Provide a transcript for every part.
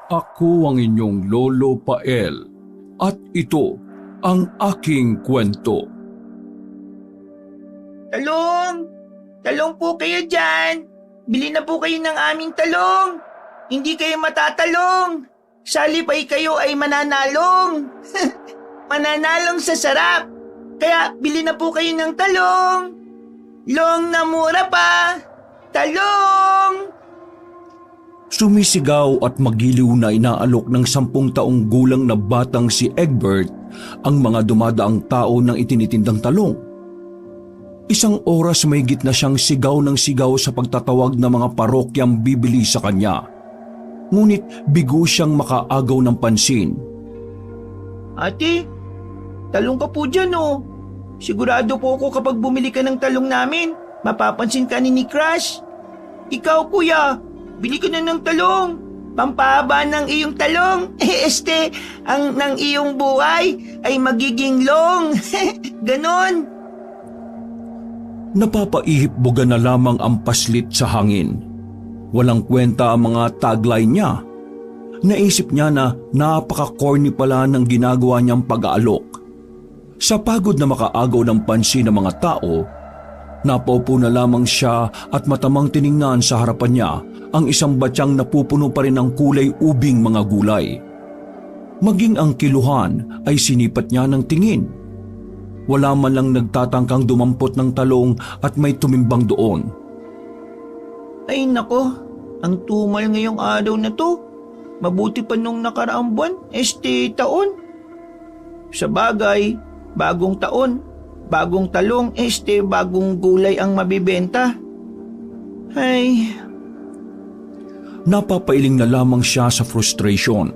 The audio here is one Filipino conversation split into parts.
Ako ang inyong Lolo Pael at ito ang aking kwento. Talong! Talong po kayo dyan! Bili na po kayo ng aming talong! Hindi kayo matatalong! Salip ay kayo ay mananalong! Mananalong sa sarap! Kaya bili na po kayo ng talong! Long na mura pa! Talong! Sumisigaw at magiliw na inaalok ng 10 taong gulang na batang si Egbert ang mga dumadaang tao ng itinitindang talong. Isang oras may gitna siyang sigaw ng sigaw sa pagtatawag ng mga parokyang bibili sa kanya. Ngunit bigo siyang makaagaw ng pansin. Ate, talong ka po dyan oh. Sigurado po ako kapag bumili ka ng talong namin, mapapansin ka ni Crush. Ikaw kuya, bili ka na ng talong. Pampahaba ng iyong talong. Ang ng iyong buhay ay magiging long. Ganon. Napapaihip-boga na lamang ang paslit sa hangin. Walang kwenta ang mga tagline niya. Naisip niya na napaka-corny pala ng ginagawa niyang pag-aalok. Sa pagod na makaagaw ng pansin ng mga tao, napaupo na lamang siya at matamang tiningnan sa harapan niya ang isang batyang napupuno pa rin ng kulay ubing mga gulay. Maging ang kiluhan ay sinipat niya ng tingin. Wala man lang nagtatangkang dumampot ng talong at may tumimbang doon. Ay nako, ang tumal ngayong araw na to. Mabuti pa nung nakaraang buwan, taon. Sa bagay, bagong taon, bagong talong, bagong gulay ang mabibenta. Ay... Napapailing na lamang siya sa frustration.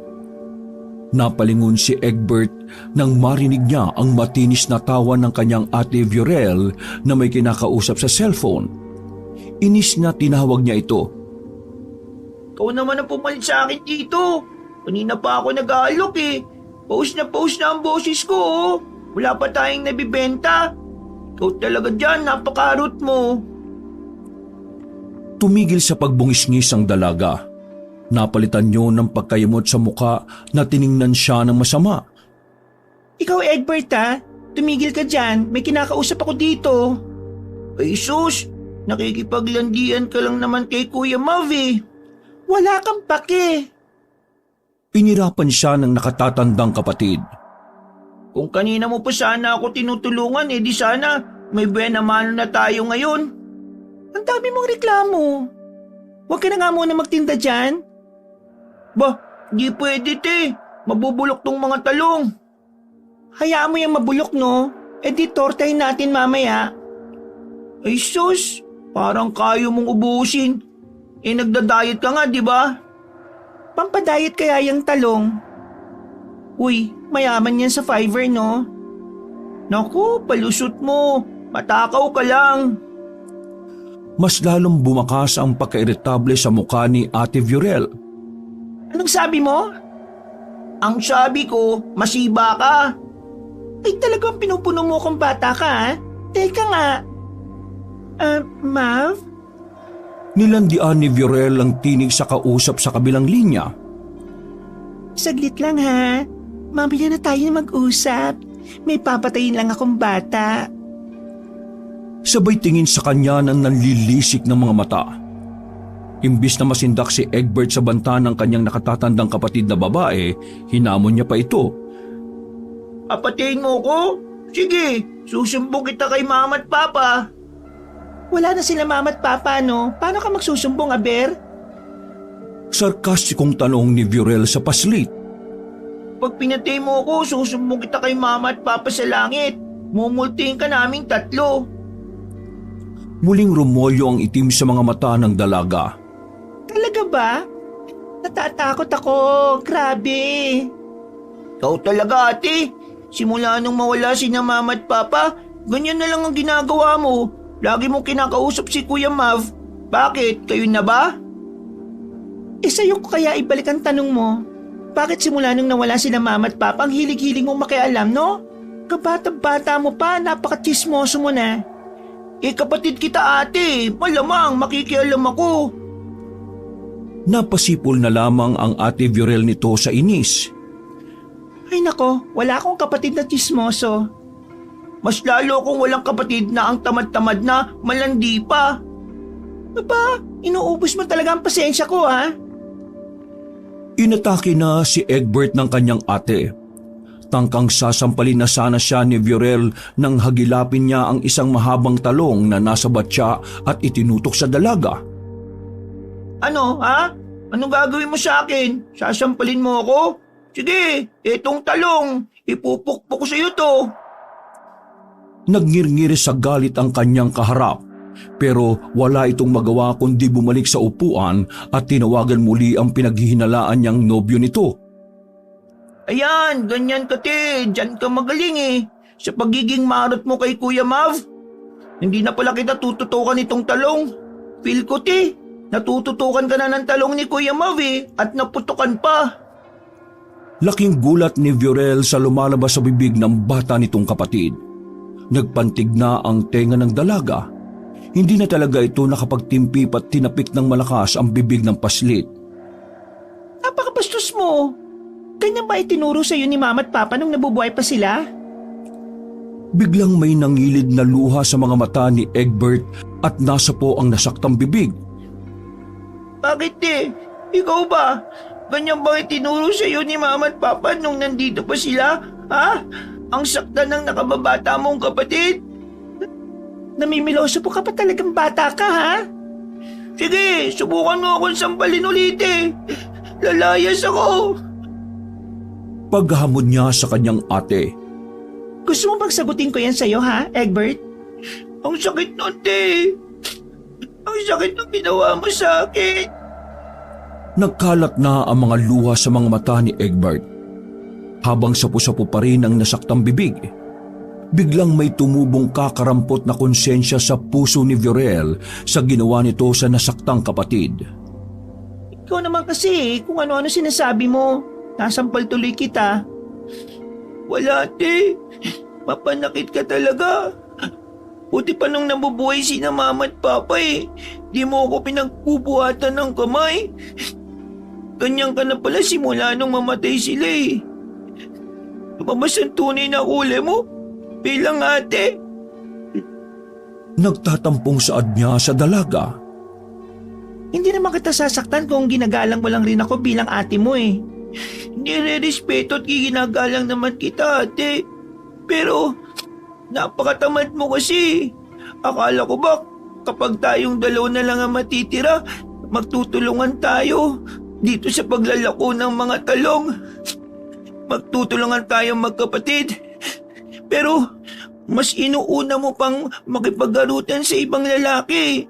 Napalingon si Egbert nang marinig niya ang matinis na tawa ng kanyang ate Viorel na may kinakausap sa cellphone. Inis na tinawag niya ito. Ikaw naman ang pumalit sa akin dito. Kanina pa ako nag-aalok eh. Paus na ang boses ko oh. Wala pa tayong nabibenta. Ikaw talaga dyan, napakarot mo. Tumigil sa pagbungis-ngis ang dalaga. Napalitan niyo ng pagkayamot sa muka na tiningnan siya ng masama. Ikaw Egbert ha, tumigil ka dyan, may kinakausap ako dito. Ay sus, nakikipaglandian ka lang naman kay Kuya Mav eh. Wala kang pake. Pinirapan siya ng nakatatandang kapatid. Kung kanina mo pa sana ako tinutulungan di sana may buena mano na tayo ngayon. Ang dami mong reklamo. Huwag ka na nga muna magtinda dyan. Bah, di pwede te. Mabubulok tong mga talong. Hayaan mo yung mabulok no? Di tortahin natin mamaya. Ay sus, parang kayo mong ubusin. Nagda-diet ka nga di ba? Pampadayet kaya yung talong. Uy, mayaman yan sa Fiverr no? Naku, palusot mo. Matakaw ka lang. Mas lalong bumakas ang pagkairitable sa mukha ni Ate Viorel. Anong sabi mo? Ang sabi ko, masiba ka. Ay talagang pinupuno mo kung bata ka ha? Teka nga. Mav? Nilandian ni Viorel ang tinig sa kausap sa kabilang linya. Saglit lang ha. Mamaya na tayo mag-usap. May papatayin lang akong bata. Sabay tingin sa kanya ng nanlilisik ng mga mata. Imbis na masindak si Egbert sa banta ng kanyang nakatatandang kapatid na babae, hinamon niya pa ito. Apatayin mo ko? Sige, susumbong kita kay mama at papa. Wala na sila mama at papa no? Paano ka magsusumbong, Aber? Sarkastikong tanong ni Viorel sa paslit. Pag pinatay mo ko, susumbong kita kay mama at papa sa langit. Mumultihin ka naming 3. Muling rumolyo ang itim sa mga mata ng dalaga. Talaga ba? Natatakot ako. Grabe. Ikaw talaga ate. Simula nung mawala sina mama at papa, ganyan na lang ang ginagawa mo. Lagi mong kinakausap si Kuya Mav. Bakit? Kayo na ba? Sa'yo ko kaya ibalik ang tanong mo. Bakit simula nung nawala sina mama at papa, ang hilig-hilig mong makialam, no? Kabata-bata mo pa, napaka-chismoso mo na. Kapatid kita ate, malamang makikialam ako. Napasipol na lamang ang ate Viorel nito sa inis. Ay nako, wala akong kapatid na tsismoso. Mas lalo kung walang kapatid na ang tamad-tamad na malandi pa. Aba, inuubos mo talaga ang pasensya ko ha. Inatake na si Egbert ng kanyang ate. Tangkang sasampalin na sana siya ni Viorel nang hagilapin niya ang isang mahabang talong na nasa batya at itinutok sa dalaga. Ano ha? Anong gagawin mo sa akin? Sasampalin mo ako? Sige, etong talong, ipupukpok ko sa iyo to. Nagngirngiri sa galit ang kanyang kaharap, pero wala itong magawa kundi bumalik sa upuan at tinawagan muli ang pinaghihinalaan niyang nobyo nito. Ayan, ganyan ka te, dyan ka magaling eh. Sa pagiging marot mo kay Kuya Mav. Hindi na pala kita tututukan itong talong. Feel ko te, natututukan ka na ng talong ni Kuya Mav eh, at naputukan pa. Laking gulat ni Viorel sa lumalabas sa bibig ng bata nitong kapatid. Nagpantig na ang tenga ng dalaga. Hindi na talaga ito nakapagtimpi at tinapik ng malakas ang bibig ng paslit. Napakabastos mo. Ganyan ba itinuro sa iyo ni Mama at Papa nung nabubuhay pa sila? Biglang may nangilid na luha sa mga mata ni Egbert at nasa po ang nasaktang bibig. Bakit eh? Ikaw ba? Ganyan ba itinuro sa iyo ni Mama at Papa nung nandito pa sila? Ha? Ang sakta ng nakababata mong kapatid? Namimiloso po ka pa talagang bata ka, ha? Sige, subukan mo akong sampalin ulit eh. Lalayas ako. Paghamon niya sa kanyang ate. Gusto mo bang sagutin ko yan sa'yo, ha, Egbert? Ang sakit nun, te. Ang sakit ng ginawa mo sa akin. Nagkalat na ang mga luha sa mga mata ni Egbert. Habang sapu-sapu pa rin ang nasaktang bibig, biglang may tumubong kakarampot na konsensya sa puso ni Viorel sa ginawa nito sa nasaktang kapatid. Ikaw naman kasi, kung ano-ano sinasabi mo, nasampal tuloy kita. Wala, te. Mapanakit ka talaga. Buti pa nung nabubuhay sina Mama at Papa eh. Di mo ako pinagbubuhatan ng kamay. Ganyan ka na pala simula nung mamatay sila eh. Lumabas ang tunay na kulay mo bilang ate. Nagtatampong saad niya sa dalaga. Hindi naman kita sasaktan kung ginagalang mo lang rin ako bilang ate mo eh. Nire-respeto at ginagalang naman kita, ate. Pero napakatamad mo kasi. Akala ko ba kapag tayong dalawa na lang ang matitira, magtutulungan tayo dito sa paglalako ng mga talong. Magtutulungan tayong magkapatid. Pero mas inuuna mo pang makipaggarutan sa ibang lalaki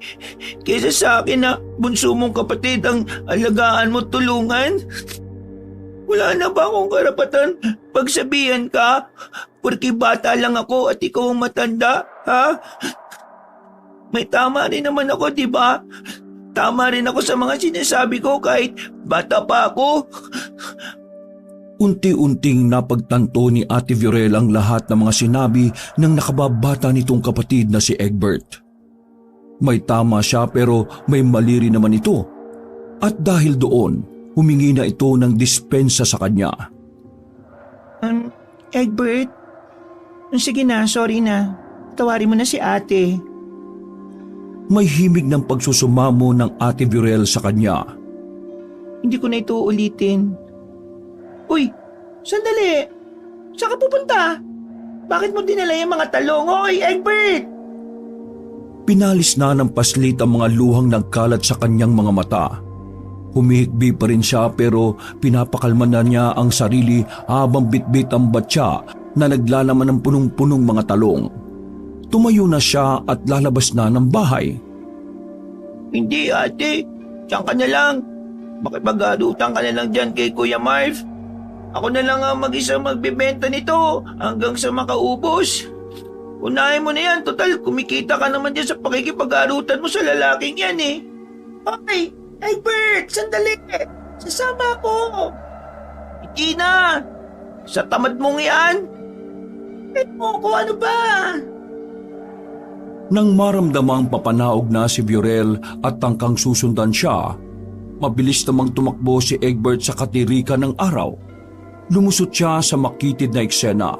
kaysa sa akin na bunso mong kapatid ang alagaan mo tulungan. Wala na ba akong karapatan pagsabihan ka? Porque bata lang ako at ikaw ang matanda, ha? May tama rin naman ako, di ba? Tama rin ako sa mga sinasabi ko kahit bata pa ako. Unti-unting napagtanto ni Ate Viorel ang lahat ng mga sinabi ng nakababata nitong kapatid na si Egbert. May tama siya pero may mali rin naman ito. At dahil doon, humingi na ito ng dispensa sa kanya. Egbert? Sige na, sorry na. Tawarin mo na si ate. May himig ng pagsusumamo ng Ate Viorel sa kanya. Hindi ko na ito ulitin. Uy, sandali. Saan ka pupunta? Bakit mo dinala yung mga talong? Hoy, Egbert! Pinalis na ng paslit ang mga luhang nagkalat sa kanyang mga mata. Humihikbi pa rin siya pero pinapakalma na niya ang sarili habang bitbit ang batya na naglalaman ng punong-punong mga talong. Tumayo na siya at lalabas na ng bahay. Hindi ate, diyan ka na lang. Makipag-arutan ka na lang dyan kay Kuya Marv. Ako na lang ang mag-isa magbibenta nito hanggang sa makaubos. Unahin mo na yan, total kumikita ka naman dyan sa pakikipag-arutan mo sa lalaking yan eh. Hoy, Egbert, sandali. Sasama ako. Hindi na. Sa tamad mong yan. Mo ko ano ba? Nang maramdamang papanaog na si Viorel at tangkang susundan siya, Mabilis namang tumakbo si Egbert sa katirikan ng araw. Lumusot siya sa makitid na eksena.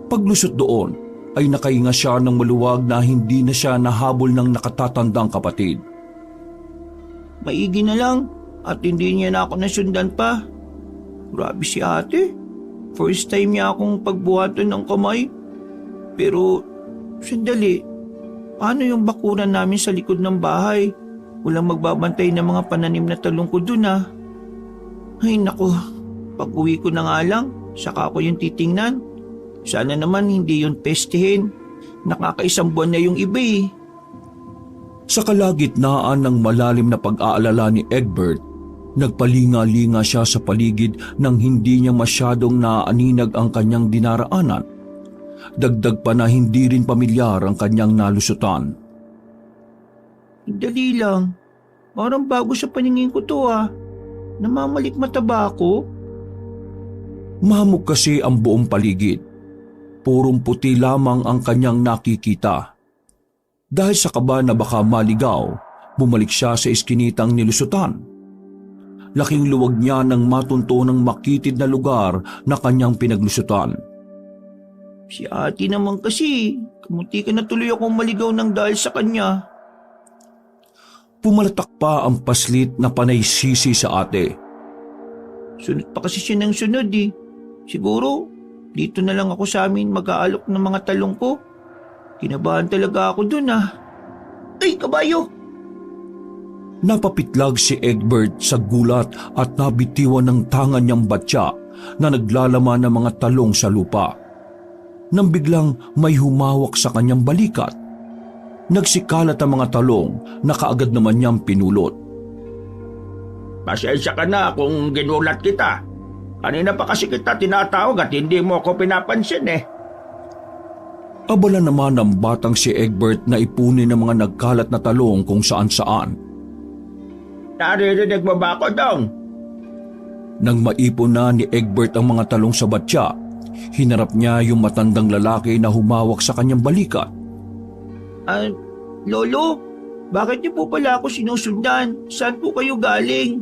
Paglusot doon ay nakahinga siya ng maluwag na hindi na siya nahabol ng nakatatandang kapatid. Maigi na lang at hindi niya na ako nasundan pa. Grabe si ate. First time niya akong pagbuhatan ng kamay. Pero, sandali. Paano yung bakuran namin sa likod ng bahay? Walang magbabantay ng mga pananim na talong ko dun ah. Ay naku, pag uwi ko na nga lang, saka ko yung titingnan. Sana naman hindi yun pestehin. Nakakaisang buwan na yung iba eh. Sa kalagitnaan ng malalim na pag-aalala ni Egbert, nagpalinga-linga siya sa paligid nang hindi niya masyadong naaaninag ang kanyang dinaraanan. Dagdag pa na hindi rin pamilyar ang kanyang nalusutan. Dali lang. Parang bago sa paningin ko to ah. Namamalikmata ba ako? Mahamog kasi ang buong paligid. Purong puti lamang ang kanyang nakikita. Dahil sa kaba na baka maligaw, bumalik siya sa iskinitang nilusutan. Laking luwag niya nang matunto ng makitid na lugar na kanyang pinaglusutan. Si ate naman kasi, kamunti ka na tuloy akong maligaw ng dahil sa kanya. Pumalatak pa ang paslit na panay sisi sa ate. Sunod pa kasi siya ng sunod eh. Siguro, dito na lang ako sa amin mag-aalok ng mga talong ko. Kinabahan talaga ako dun ah. Ay, kabayo! Napapitlag si Egbert sa gulat at nabitiwan ng tangan niyang batya na naglalaman ng mga talong sa lupa. Nang biglang may humawak sa kanyang balikat. Nagsikalat ang mga talong na kaagad naman niyang pinulot. Pasensya ka na kung ginulat kita. Kanina pa kasi kita tinatawag at hindi mo ako pinapansin eh. Abala naman ng batang si Egbert na ipunin ng mga nagkalat na talong kung saan-saan. Naririnig mo ba ako, Dong? Nang maipon na ni Egbert ang mga talong sa batya, hinarap niya yung matandang lalaki na humawak sa kanyang balikat. Lolo, bakit niyo po pala ako sinusundan? Saan po kayo galing?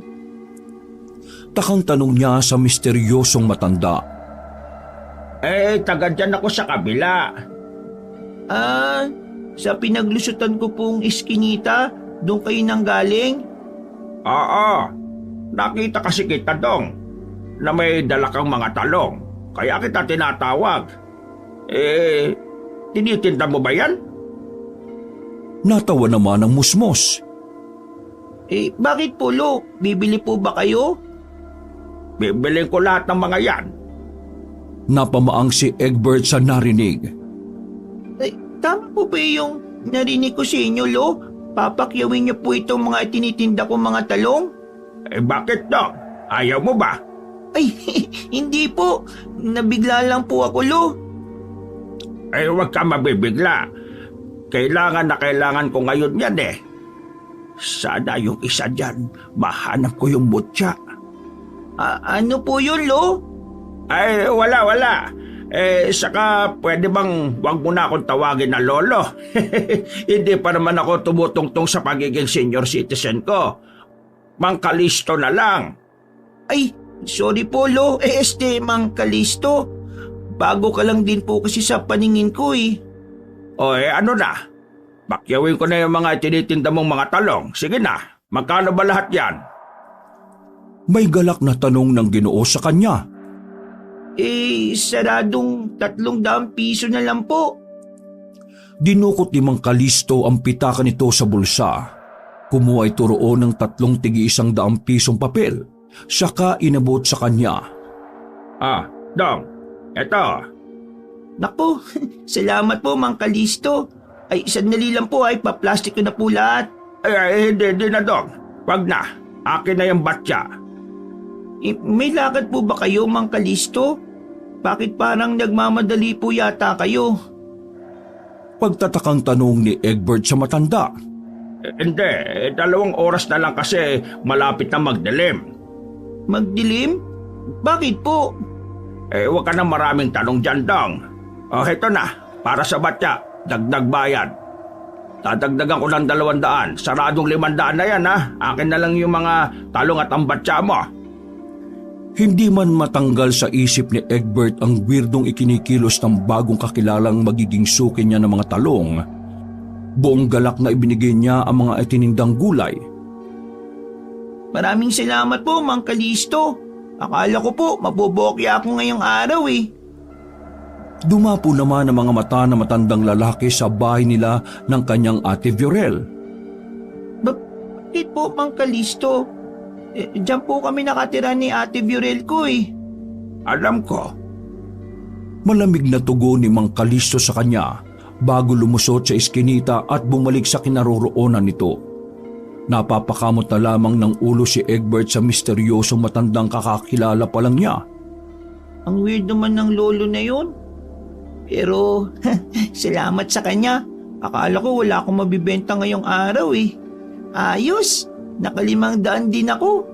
Takang tanong niya sa misteryosong matanda. Taga dyan ako sa kabila. Sa pinaglusutan ko pong iskinita, doon kayo nang galing? Oo, nakita kasi kita, Dong, na may dala kang mga talong. Kaya kita tinatawag. Tinitinda mo ba yan? Natawa naman ang musmos. Bakit po, Lo? Bibili po ba kayo? Bibiling ko lahat ng mga yan. Napamaang si Egbert sa narinig. Tama po ba yung narinig ko sa inyo, Lo? Papakyawin niyo po itong mga tinitinda kong mga talong? Bakit, Dong? Ayaw mo ba? Ay, hindi po. Nabigla lang po ako, Lo. Huwag ka mabibigla. Kailangan na kailangan ko ngayon yan eh. Sana yung isa dyan, mahanap ko yung butya. Ano po yun, Lo? Wala. Saka pwede bang wag mo na akong tawagin na lolo? Hindi pa naman ako tumutungtong sa pagiging senior citizen ko. Mang Kalisto na lang. Ay, sorry po, Lo. Mang Kalisto. Bago ka lang din po kasi sa paningin ko eh. Ano na? Pakyawin ko na yung mga tinitinda mong mga talong. Sige na, magkano ba lahat yan? May galak na tanong ng Ginoo sa kanya. Saradong 300 piso na lang po. Dinukot ni Mang Kalisto ang pitaka nito sa bulsa. Kumuha ito roon ng 3 tig-100 pisong papel. Saka inabot sa kanya. Dong, eto. Naku, salamat po, Mang Kalisto. Ay, sandali lang po ay pa-plastic ko na po lahat. Hindi na, Dong. Wag na. Akin na yung batya. May lakad po ba kayo, Mang Kalisto? Bakit parang nagmamadali po yata kayo? Pagtatakang tanong ni Egbert sa matanda. Hindi, 2 oras na lang kasi malapit na magdilim. Magdilim? Bakit po? Huwag ka na maraming tanong dyan, Dong. Heto na, para sa batya, dagdag bayad. dadagdagan ko ng 200. Saradong 500 na yan ha. Akin na lang yung mga talong at ambatsa mo. Hindi man matanggal sa isip ni Egbert ang weirdong ikinikilos ng bagong kakilalang magiging suki niya ng mga talong, buong galak na ibinigay niya ang mga itinindang gulay. Maraming salamat po, Mang Kalisto. Akala ko po, mabobokya ako ngayong araw eh. Dumapo naman ang mga mata na matandang lalaki sa bahay nila ng kanyang ate Viorel. Bakit po, Mang Kalisto? Diyan po kami nakatira ni Ate Viorel ko eh. Alam ko. Malamig na tugon ni Mang Kalisto sa kanya bago lumusot sa iskinita at bumalik sa kinaroroonan nito. Napapakamot na lamang ng ulo si Egbert sa misteryosong matandang kakakilala pa lang niya. Ang weird naman ng lolo na yun. Pero salamat sa kanya. Akala ko wala akong mabibenta ngayong araw eh. Ayos, naka500 din ako.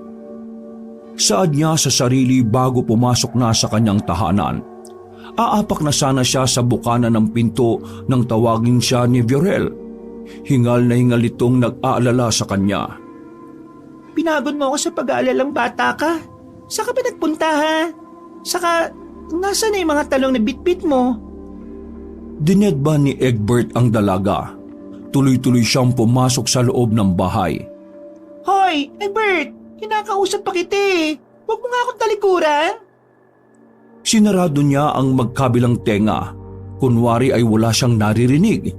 Saad niya sa sarili bago pumasok na sa kanyang tahanan. Aapak na sana siya sa bukana ng pinto nang tawagin siya ni Viorel. Hingal na hingal itong nag-aalala sa kanya. Pinagod mo ako sa pag-aalalang bata ka. Saan ka ba nagpunta ha? Saka, nasa na yung mga talong na bitbit mo? Dinedba ni Egbert ang dalaga. Tuloy-tuloy siyang pumasok sa loob ng bahay. Hoy, Egbert! Kinakausap pa kita eh. Huwag mo nga akong talikuran. Sinarado niya ang magkabilang tenga. Kunwari ay wala siyang naririnig.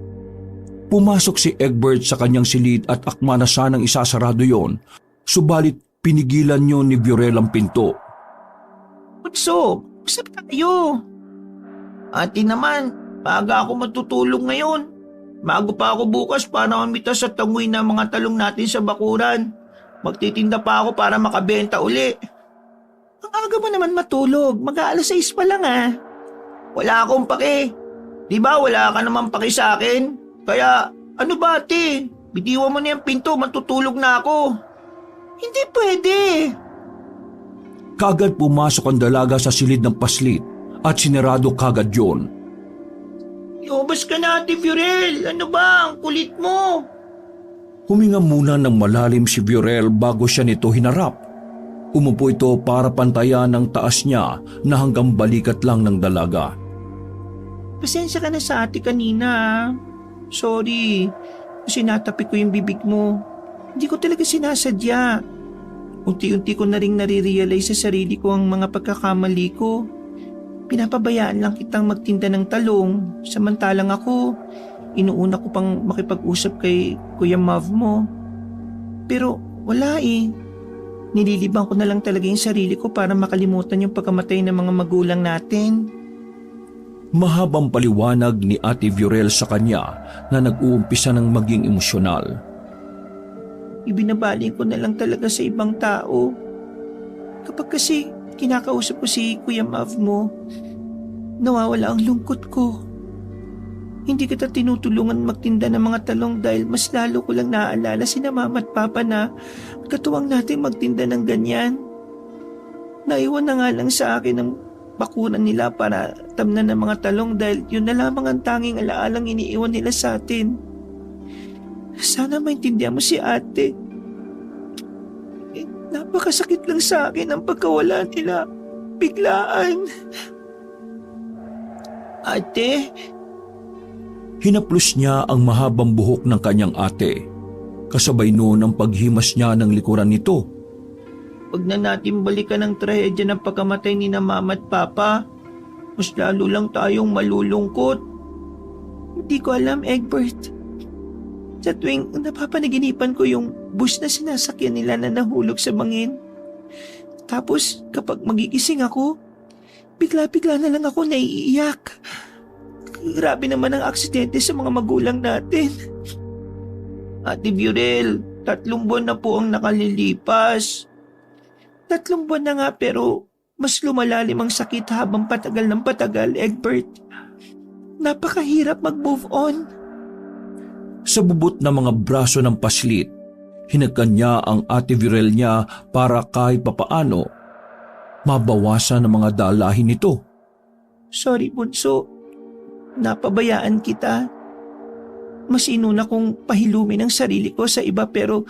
Pumasok si Egbert sa kanyang silid at akma na sanang isasarado yon. Subalit pinigilan niyo ni Viorel ang pinto. Bunso, usap tayo. Ate naman, maaga ako matutulog ngayon. Bago pa ako bukas para mamitas at tangoy na mga talong natin sa bakuran. Magtitinda pa ako para makabenta uli. Ang aga mo naman matulog, mag-aalas 6 pa lang ah. Wala akong pake. Di ba wala ka naman pake sa akin? Kaya ano ba ate? Bitiwan mo na yung pinto, matutulog na ako. Hindi pwede. Kagad pumasok ang dalaga sa silid ng paslit at sinarado kagad yon. Iubos ka na, Ate Viorel. Ano ba? Ang kulit mo. Huminga muna ng malalim si Viorel bago siya nito hinarap. Umupo ito para pantayan ng taas niya na hanggang balikat lang ng dalaga. Pasensya ka na sa ate kanina. Sorry. Kasi natapik ko yung bibig mo. Hindi ko talaga sinasadya. Unti-unti ko na rin nare-realize sa sarili ko ang mga pagkakamali ko. Pinapabayaan lang kitang magtinda ng talong, samantalang ako, inuuna ko pang makipag-usap kay Kuya Mav mo. Pero wala eh. Nililibang ko na lang talaga yung sarili ko para makalimutan yung pagkamatay ng mga magulang natin. Mahabang paliwanag ni Ate Viorel sa kanya na nag-uumpisa ng maging emosyonal. Ibinabaling ko na lang talaga sa ibang tao. Kapag kasi kinakausap ko si Kuya Mav mo, nawawala ang lungkot ko. Hindi kita tinutulungan magtinda ng mga talong dahil mas lalo ko lang naaalala sina Mama at Papa na katuwang natin magtinda ng ganyan. Naiwan na nga lang sa akin ang bakuran nila para tamnan ng mga talong dahil yun na lamang ang tanging alaalang iniiwan nila sa atin. Sana maintindihan mo si ate. Napakasakit lang sa akin ang pagkawala nila. Biglaan. Ate? Hinaplos niya ang mahabang buhok ng kanyang ate. Kasabay noon ang paghimas niya ng likuran nito. Pag na natin balikan ang trahedya ng pagkamatay ni na Mama at Papa, mas lalo lang tayong malulungkot. Hindi ko alam, Egbert. Sa tuwing napapanaginipan ko yung bus na sinasakyan nila na nahulog sa bangin. Tapos kapag magigising ako, bigla-bigla na lang ako naiiyak. Grabe naman ang aksidente sa mga magulang natin. Ate Viorel, 3 buwan na po ang nakalilipas. 3 buwan na nga pero mas lumalalim ang sakit habang patagal ng patagal, Egbert. Napakahirap mag-move on. Sa bubot na mga braso ng paslit, hinagkan niya ang Ate Viorel niya para kahit papaano mabawasan ang mga dalahin nito. Sorry, Bunso. Napabayaan kita. mas inuna kong pahilumin ang sarili ko sa iba pero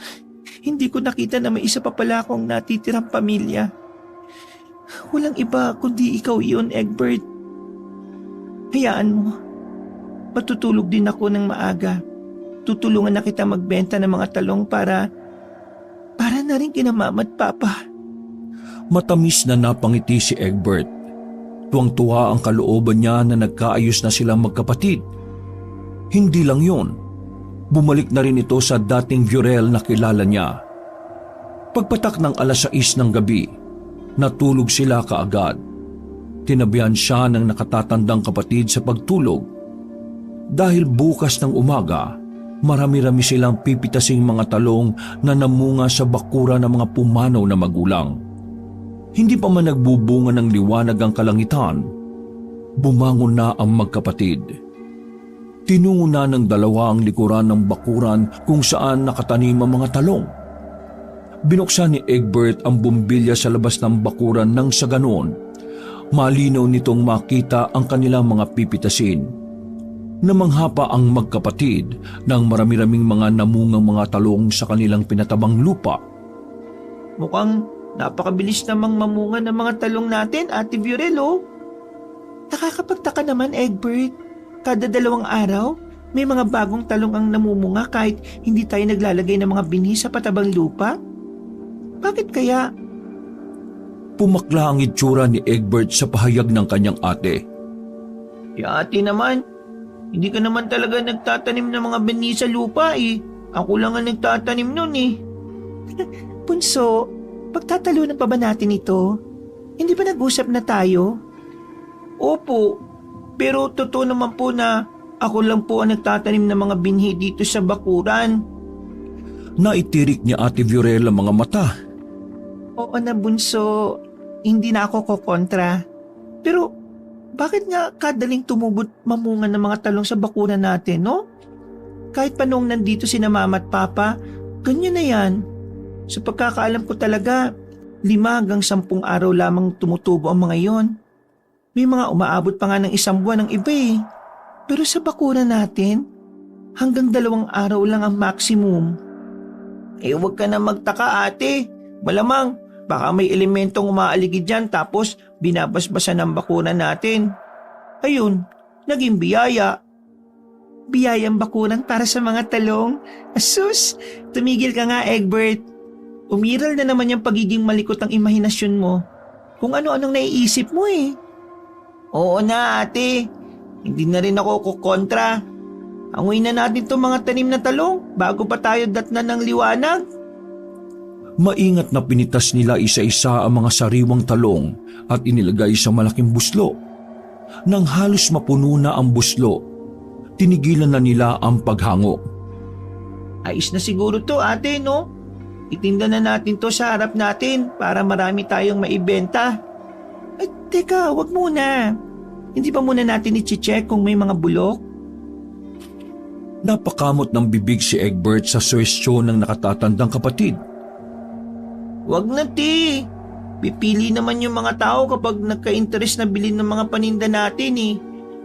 hindi ko nakita na may isa pa pala akong natitirang pamilya. Walang iba kundi ikaw iyon, Egbert. Hayaan mo. Matutulog din ako ng maaga. Tutulungan na kita magbenta ng mga talong para na rin kina mama at papa. Matamis na napangiti si Egbert. Tuwang-tuwa ang kalooban niya na nagkaayos na silang magkapatid. Hindi lang yun. Bumalik na rin ito sa dating Viorel na kilala niya. Pagpatak ng 6:00 ng gabi, natulog sila kaagad. Tinabihan siya ng nakatatandang kapatid sa pagtulog. Dahil bukas ng umaga, marami-rami silang pipitasing mga talong na namunga sa bakura ng mga pumanaw na magulang. Hindi pa man nagbubunga ng liwanag ang kalangitan, bumangon na ang magkapatid. Tinungo na ng dalawa ang likuran ng bakuran kung saan nakatanim ang mga talong. Binuksan ni Egbert ang bumbilya sa labas ng bakuran nang sa ganoon, malinaw nitong makita ang kanilang mga pipitasin. Namangha pa ang magkapatid ng marami-raming mga namungang mga talong sa kanilang pinatabang lupa. Mukhang napakabilis namang mamunga ng mga talong natin, Ate Viorel, oh. Nakakapagtaka naman, Egbert. Kada 2 araw, may mga bagong talong ang namumunga kahit hindi tayo naglalagay ng mga binhi sa patabang lupa. Bakit kaya? Pumakla ang itsura ni Egbert sa pahayag ng kanyang ate. Ate naman, hindi ka naman talaga nagtatanim ng mga binhi sa lupa eh. Ako lang ang nagtatanim nun eh. Punso, pagtatalunan pa ba natin ito? Hindi ba nag-usap na tayo? Opo, pero totoo naman po na ako lang po ang nagtatanim ng mga binhi dito sa bakuran. Naitirik ni Ate Viorel ang mga mata. Oo na, Bunso, hindi na ako kokontra. Pero bakit nga kadaling tumubot mamunga ng mga talong sa bakuran natin, no? Kahit pa noong nandito sina mama at papa, ganyan na yan. Sa pagkakaalam ko talaga, 5 hanggang 10 araw lamang tumutubo ang mga yon. May mga umaabot pa nga ng 1 buwan ng iba eh. Pero sa bakuran natin, hanggang 2 araw lang ang maximum. Eh huwag ka na magtaka, ate. Malamang, baka may elementong umaaligid dyan tapos binabasbasan ng bakuran natin. Ayun, naging biyaya. Biyayang bakuran para sa mga talong. Asus, tumigil ka nga, Egbert. Umiral na naman yung pagiging malikot ng imahinasyon mo. Kung ano-anong naiisip mo eh. Oo na, ate. Hindi na rin ako kukontra. Angoy na natin itong mga tanim na talong bago pa tayo datnan ng liwanag. Maingat na pinitas nila isa-isa ang mga sariwang talong at inilagay sa malaking buslo. Nang halos mapuno na ang buslo, tinigilan na nila ang paghango. Ayos na siguro to, ate, no? Itinda na natin to sa harap natin para marami tayong maibenta. Ay, teka, wag muna. Hindi pa muna natin i-check kung may mga bulok? Napakamot ng bibig si Egbert sa suwestyon ng nakatatandang kapatid. Wag na, ti. Pipili naman yung mga tao kapag nagka-interest na bilhin ng mga paninda natin eh.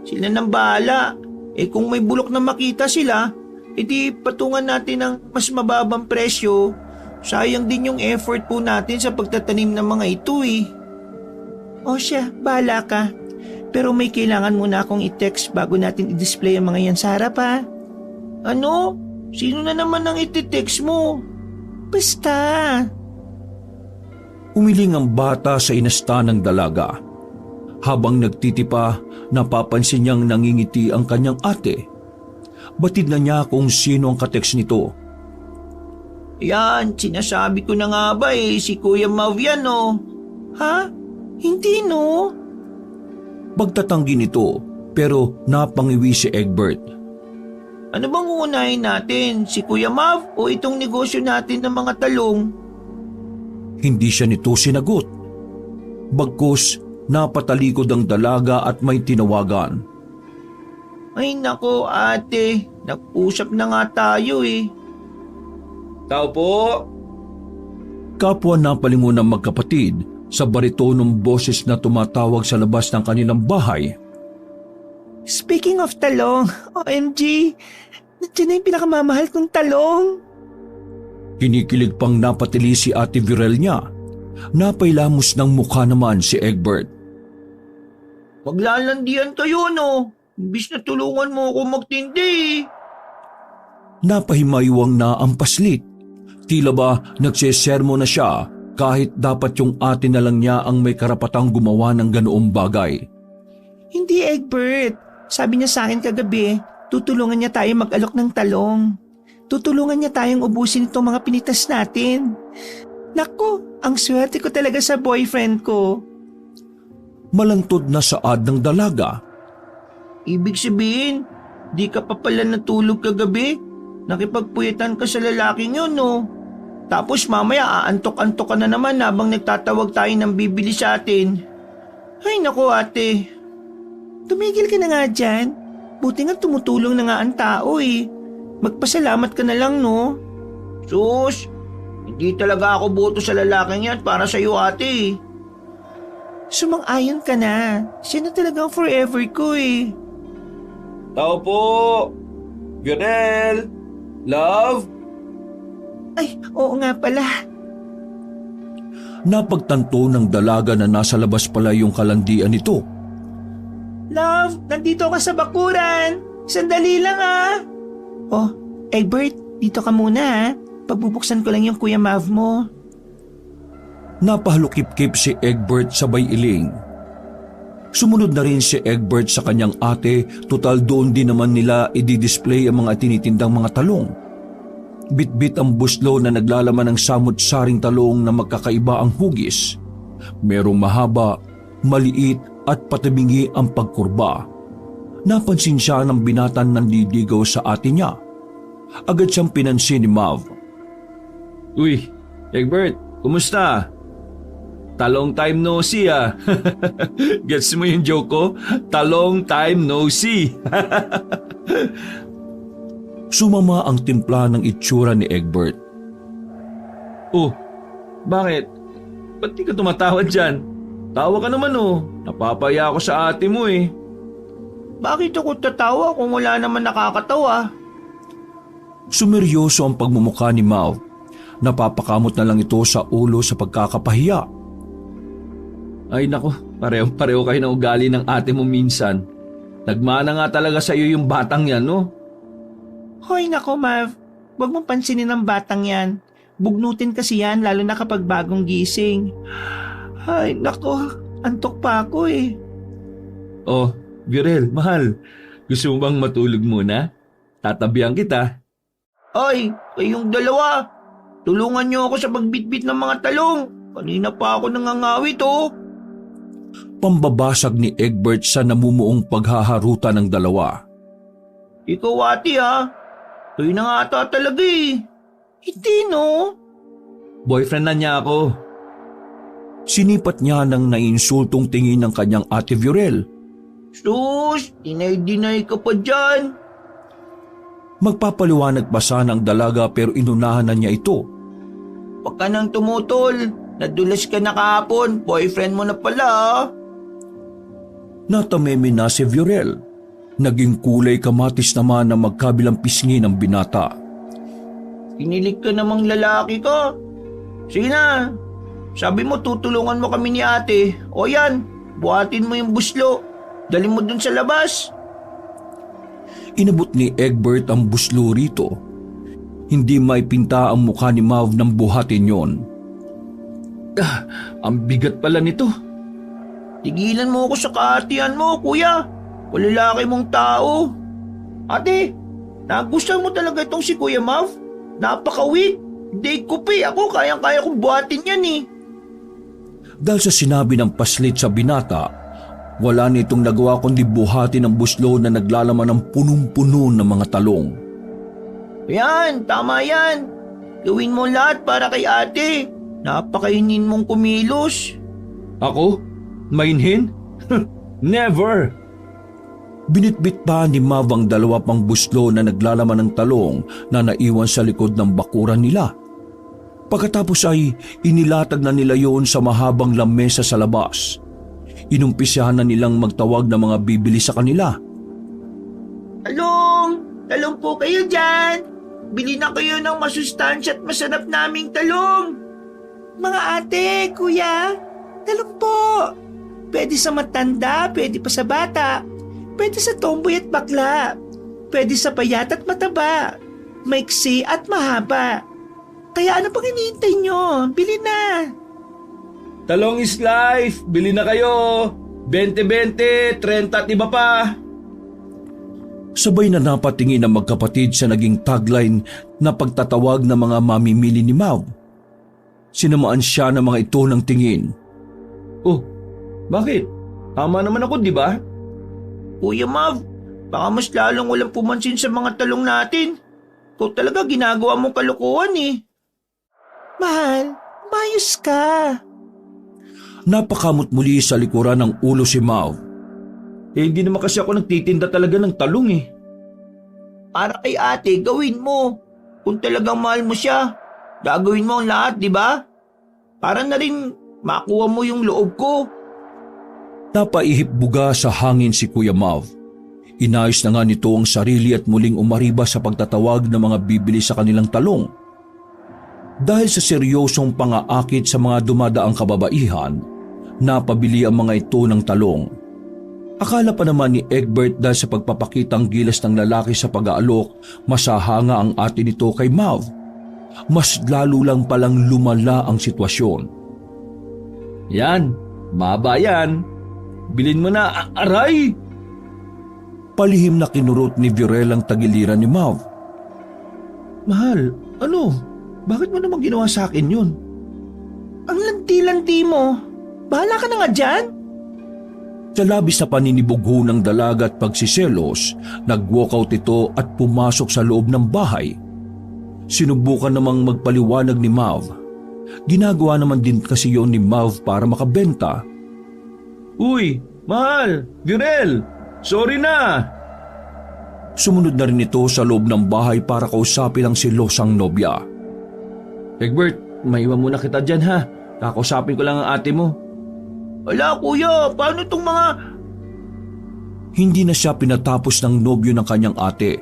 Sila nang bahala. Eh kung may bulok na makita sila, edi patungan natin ng mas mababang presyo. Sayang din yung effort po natin sa pagtatanim ng mga ito eh. O siya, bahala ka. Pero may kailangan muna akong i-text bago natin i-display ang mga yan sa harap ha. Ano? Sino na naman ang iti-text mo? Basta. Umiling ang bata sa inasta ng dalaga. Habang nagtitipa, napapansin niyang nangingiti ang kanyang ate. Batid na niya kung sino ang kateks nito. Yan, sinasabi ko na nga ba eh, si Kuya Mav yan oh. Ha? Hindi no? Pagtatanggi nito, pero napangiwi si Egbert. Ano bang uunahin natin, si Kuya Mav o itong negosyo natin ng mga talong? Hindi siya nito sinagot. Bagkus, napatalikod ang dalaga at may tinawagan. Ay nako ate, nag-usap na nga tayo eh. Tao po? Kapwa napalingon ng magkapatid sa baritonong boses na tumatawag sa labas ng kanilang bahay. Speaking of talong, OMG, Nandiyan na yung pinakamamahal kong talong. Kinikilig pang napatili si Ate Virel niya. Napailamos ng mukha naman si Egbert. Maglalandian kayo, no? Imbis na tulungan mo ako magtindi. Napahimaywang na ang paslit. Tila ba nagsesermo na siya kahit dapat yung ate na lang niya ang may karapatang gumawa ng ganoong bagay. Hindi, Egbert. Sabi niya sa akin kagabi, tutulungan niya tayo mag-alok ng talong. Tutulungan niya tayong ubusin itong mga pinitas natin. Naku, ang swerte ko talaga sa boyfriend ko. Malantod na saad ng dalaga. Ibig sabihin, di ka pa pala natulog kagabi? Nakipagpuyetan ka sa lalaking yun, no? Tapos mamaya aantok-antok ka na naman habang nagtatawag tayo ng bibili sa atin. Ay naku ate. Tumigil ka na nga dyan. Buti nga tumutulong na nga ang tao eh. Magpasalamat ka na lang, no? Sus, hindi talaga ako boto sa lalaking yan para sa'yo ate. Sumang-ayon ka na. Siya na talagang forever ko eh. Tao po! Virel! Love! Ay, oo nga pala. Napagtanto ng dalaga na nasa labas pala yung kalandian nito. Love, nandito ka sa bakuran. Sandali lang ah. Oh, Egbert, dito ka muna ha. Pagbubuksan ko lang yung Kuya Mav mo. Napahalukip-kip si Egbert sabay iling. Sumunod na rin si Egbert sa kanyang ate, total doon din naman nila i-display ang mga tinitindang mga talong. Bit-bit ang buslo na naglalaman ng samut-saring talong na magkakaiba ang hugis. Merong mahaba, maliit at patabingi ang pagkurba. Napansin siya ng binatan ng didigaw sa ate niya. Agad siyang pinansin ni Mav. Uy, Egbert, kumusta? Talong time no see ah. Gets mo yung joke ko? Talong time no see. Sumama ang timpla ng itsura ni Egbert. Oh, bakit? Ba't di ka tumatawad dyan? Tawa ka naman oh. Napapaya ako sa ate mo eh. Bakit ako tatawa kung wala naman nakakatawa? Sumeryoso ang pagmumukha ni Mav. Napapakamot na lang ito sa ulo sa pagkakapahiya. Ay nako, pareho-pareho kayo ng ugali ng ate mo minsan. Nagmana nga talaga sa iyo yung batang yan, no? Hoy nako Mav, huwag mong pansinin ang batang yan. Bugnutin kasi yan lalo na kapag bagong gising. Ay nako, antok pa ako eh. Oh, Virel, mahal. Gusto mo bang matulog muna? Tatabihan kita. Ay, kayong dalawa. Tulungan niyo ako sa pagbitbit ng mga talong. Kanina pa ako nangangawit oh. Pambabasag ni Egbert sa namumuong paghaharuta ng dalawa. Ikaw ate ha. Kayo na nga ata talaga eh. Hindi no. Boyfriend na niya ako. Sinipat niya ng nainsultong tingin ng kanyang ate Virel. Sus, dinay-dinay ka pa dyan. Magpapaliwanag pa sana ang dalaga pero inunahan na niya ito. Huwag ka nang tumutol. Nadulas ka na kahapon. Boyfriend mo na pala ah. Natameme na si Virel. Naging kulay kamatis naman na magkabilang pisngi ng binata. Kinilig ka namang lalaki ka. Sige na. Sabi mo tutulungan mo kami ni ate. O yan, buhatin mo yung buslo. Dali mo dun sa labas. Inabot ni Egbert ang buslo rito. Hindi may pinta ang mukha ni Mav ng buhatin yon. Ang bigat pala nito. Tigilan mo ako sa kaatihan mo, kuya. Walalaki mong tao. Ate, nagustuhan mo talaga itong si Kuya Mav? Napaka-weak. Date ko pa eh. Ako kayang-kaya kong buhatin yan eh. Dahil sa sinabi ng paslit sa binata, wala nitong nagawa kundi buhatin ang buslo na naglalaman ng punong-puno ng mga talong. Yan, tama yan. Gawin mo lahat para kay ate. Napakainin mong kumilos. Ako? Mainhin? Never! Binitbit pa ni Mav ang dalawa pang buslo na naglalaman ng talong na naiwan sa likod ng bakuran nila. Pagkatapos ay inilatag na nila yon sa mahabang lamesa sa labas. Inumpisahan na nilang magtawag ng mga bibili sa kanila. Talong! Talong po kayo dyan. Bili na kayo ng masustansya at masarap naming talong. Mga ate, kuya, talong po. Pwede sa matanda, pwede pa sa bata. Pwede sa tomboy at bakla. Pwede sa payat at mataba. Maiksi at mahaba. Kaya ano pang hinihintay nyo? Bili na. Talong is life! Bili na kayo! 20-20, 30 at iba pa! Sabay na napatingin ang magkapatid sa naging tagline na pagtatawag ng mga mamimili ni Mav. Sinamaan siya ng mga ito ng tingin. Oh, bakit? Tama naman ako, di ba? Kuya Mav, baka mas lalong walang pumansin sa mga talong natin. Ikaw talaga ginagawa mong kalokohan eh. Mahal, mayos ka. Napakamot muli sa likuran ng ulo si Mav. Hindi naman kasi ako nagtitinda talaga ng talong eh. Para kay ate, gawin mo. Kung talagang mahal mo siya, gagawin mo ang lahat, di ba? Para na rin makuha mo yung loob ko. Napaihip buga sa hangin si Kuya Mav. Inayos na nga nito ang sarili at muling umariba sa pagtatawag ng mga bibili sa kanilang talong. Dahil sa seryosong pangaakit sa mga dumadaang kababaihan, napabili ang mga ito ng talong. Akala pa naman ni Egbert dahil sa pagpapakitang gilas ng lalaki sa pag-aalok, masahanga ang ate nito kay Mav. Mas lalo lang palang lumala ang sitwasyon. Yan, maba yan. Bilin mo na, aray! Palihim na kinurot ni Viorel ang tagiliran ni Mav. Mahal, ano? Bakit mo naman ginawa sa akin yun? Ang lanti-lanti mo. Bahala ka na nga dyan. Sa labis na paninibugho ng dalaga at pagsiselos, nag-walkout ito at pumasok sa loob ng bahay. Sinubukan namang magpaliwanag ni Mav. Ginagawa naman din kasi yon ni Mav para makabenta. Uy, mahal, Viorel, sorry na! Sumunod na rin ito sa loob ng bahay para kausapin ang silosang nobya. Egbert, maiwan muna kita dyan ha. Kakausapin ko lang ang ate mo. Wala kuya, paano itong mga... Hindi na siya pinatapos ng nobyo ng kanyang ate.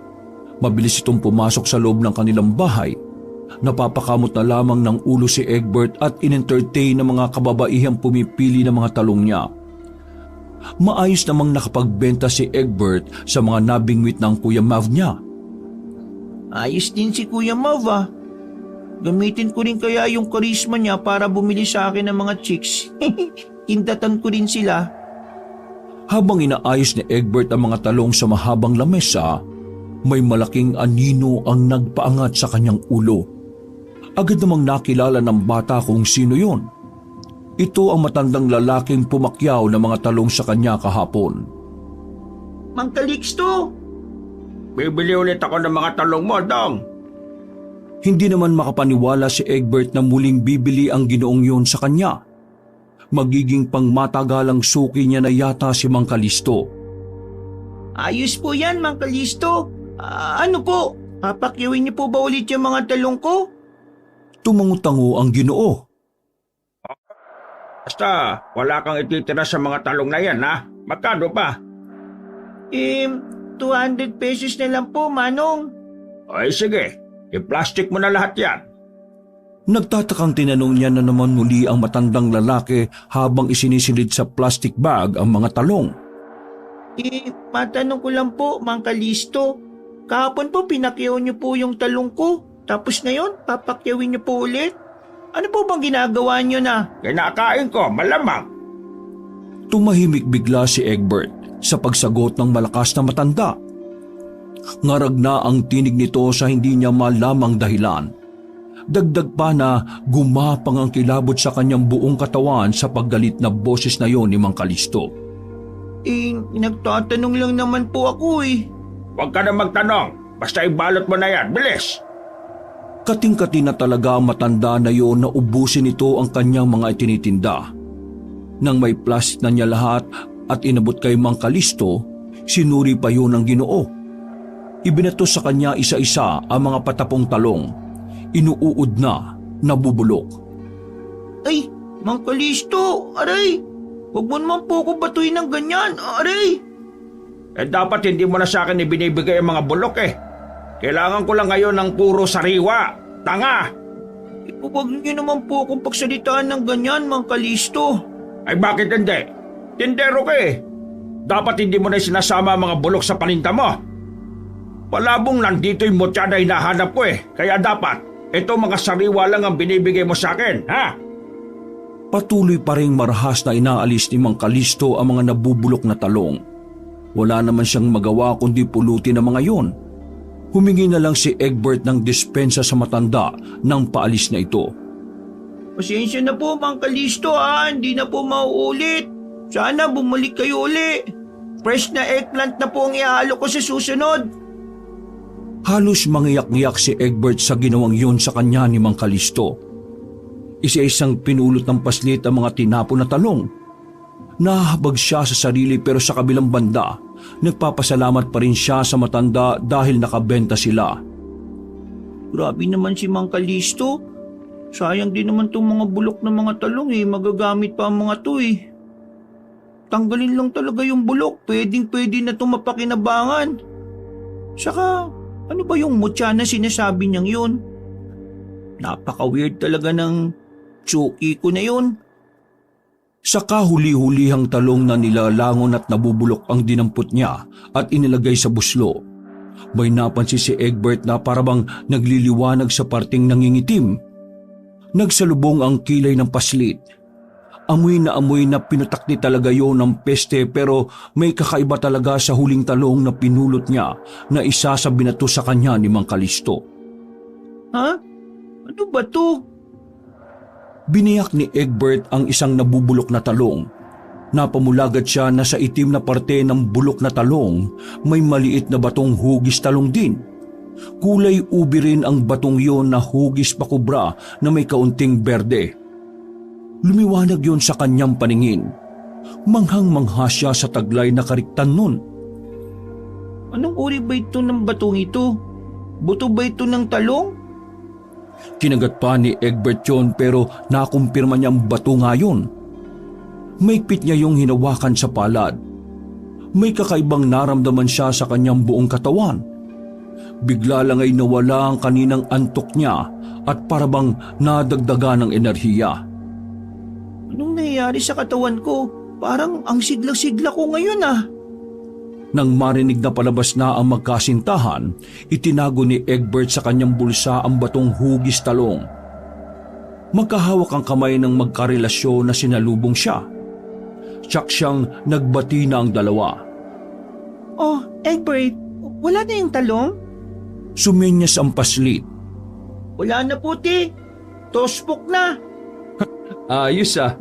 Mabilis itong pumasok sa loob ng kanilang bahay. Napapakamot na lamang ng ulo si Egbert at in-entertain ng mga kababaihang pumipili ng mga talong niya. Maayos namang nakapagbenta si Egbert sa mga nabingwit ng Kuya Mav niya. Ayos din si Kuya Mav ah. Gamitin ko rin kaya yung karisma niya para bumili sa akin ng mga chicks. Indatan ko rin sila. Habang inaayos ni Egbert ang mga talong sa mahabang lamesa, may malaking anino ang nagpaangat sa kanyang ulo. Agad namang nakilala ng bata kung sino yon. Ito ang matandang lalaking pumakyaw ng mga talong sa kanya kahapon. Mang Calixto! Bibili ulit ako ng mga talong mo, Dong. Hindi naman makapaniwala si Egbert na muling bibili ang ginoong yon sa kanya. Magiging pangmatagalang suki niya na yata si Mang Calixto. Ayos po yan, Mang Calixto. Ano po? Papakyawin niyo po ba ulit yung mga talong ko? Tumangutango ang ginoo. Basta, wala kang ititira sa mga talong na yan, ha? Magkano pa? 200 pesos na lang po, Manong. Ay, sige. I-plastic mo na lahat yan. Nagtatakang tinanong niya na naman muli ang matandang lalaki habang isinisilid sa plastic bag ang mga talong. Matanong ko lang po, Mang Calixto. Kahapon po pinakyaw niyo po yung talong ko. Tapos ngayon, papakyawin niyo po ulit. Ano po bang ginagawa niyo na? Kinakain ko, malamang. Tumahimik bigla si Egbert sa pagsagot ng malakas na matanda. Ngarag na ang tinig nito sa hindi niya malamang dahilan. Dagdag pa na gumapang ang kilabot sa kanyang buong katawan sa paggalit na boses na yon ni Mang Calixto. Nagtatanong lang naman po ako eh. Huwag ka na magtanong. Basta ibalot mo na yan. Bilis! Kating-kati na talaga ang matanda na yon na ubusin ito ang kanyang mga itinitinda. Nang may plastic na niya lahat at inabot kay Mang Calixto, sinuri pa yun ng ginoo. Ibinato sa kanya isa-isa ang mga patapong talong. Inuuod na, nabubulok. Ay, Mang Calixto, aray! Huwag mo naman po ako batuin ng ganyan, aray! Dapat hindi mo na sa akin ibinibigay ang mga bulok eh. Kailangan ko lang ngayon ng puro sariwa. Tanga! Huwag niyo naman po akong pagsalitaan ng ganyan, Mang Kalisto. Ay bakit hindi? Tindero ka eh. Dapat hindi mo na sinasama ang mga bulok sa paninda mo. Palabong nandito yung mutya na hinahanap ko eh. Kaya dapat, ito mga sariwa lang ang binibigay mo sa akin, ha? Patuloy pa ring marahas na inaalis ni Mang Kalisto ang mga nabubulok na talong. Wala naman siyang magawa kundi pulutin ang mga yon. Humingi na lang si Egbert ng dispensa sa matanda nang paalis na ito. Pasensya na po, Mang Kalisto ha. Hindi na po mauulit. Sana bumalik kayo uli. Fresh na eggplant na po ang ihalo ko sa susunod. Halos mangiyak-ngiyak si Egbert sa ginawang yun sa kanya ni Mang Kalisto. Isa-isang pinulot ng paslit ang mga tinapon na talong. Nahahabag siya sa sarili pero sa kabilang banda, nagpapasalamat pa rin siya sa matanda dahil nakabenta sila. Grabe naman si Mang Kalisto. Sayang din naman tong mga bulok ng mga talong eh. Magagamit pa ang mga to eh. Tanggalin lang talaga yung bulok. Pwedeng-pwede na itong mapakinabangan. Saka, ano ba yung mutya na sinasabi niyang yun? Napaka-weird talaga ng tsuki ko na yun. Sa kahuli-hulihang talong na nilalangon at nabubulok ang dinampot niya at inilagay sa buslo, may napansin si Egbert na parabang nagliliwanag sa parting nangingitim. Nagsalubong ang kilay ng paslit. Amoy na pinutakti talaga yon ng peste pero may kakaiba talaga sa huling talong na pinulot niya na isa sa binato sa kanya ni Mang Kalisto. Ha? Ano ba to? Biniyak ni Egbert ang isang nabubulok na talong. Napamulagat siya na sa itim na parte ng bulok na talong may maliit na batong hugis talong din. Kulay ubi rin ang batong yon na hugis pakubra na may kaunting berde. Lumiwanag yon sa kanyang paningin. Manghang-mangha siya sa taglay na kariktan nun. Anong uri ba ito ng batong ito? Buto ba ito ng talong? Kinagat pa ni Egbert yon pero nakumpirma niyang bato nga yun. Maigpit niya yung hinawakan sa palad. May kakaibang naramdaman siya sa kanyang buong katawan. Bigla lang ay nawala ang kaninang antok niya at parabang nadagdagan ng enerhiya. Anong nangyayari sa katawan ko? Parang ang sigla-sigla ko ngayon ah. Nang marinig na palabas na ang magkasintahan, itinago ni Egbert sa kanyang bulsa ang batong hugis talong. Magkahawak ang kamay ng magkarelasyon na sinalubong siya. Tsak siyang nagbati na ang dalawa. Oh, Egbert, wala na yung talong? Sumenyas ang paslit. Wala na puti. Tospok na. Ayos ah.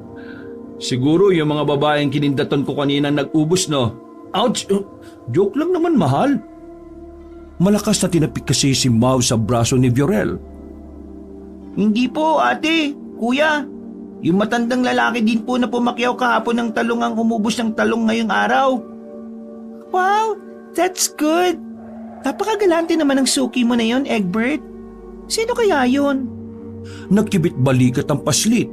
Siguro yung mga babaeng kinindatan ko kanina nag-ubos no. Ouch! Joke lang naman mahal. Malakas na tinapik kasi si Mau sa braso ni Viorel. Hindi po, ate, kuya. Yung matandang lalaki din po na pumakyaw kahapon ng talong ang humubos ng talong ngayong araw. Wow, that's good. Napakagalante naman ng suki mo na yon, Egbert. Sino kaya yon? Nagkibit balikat ang paslit.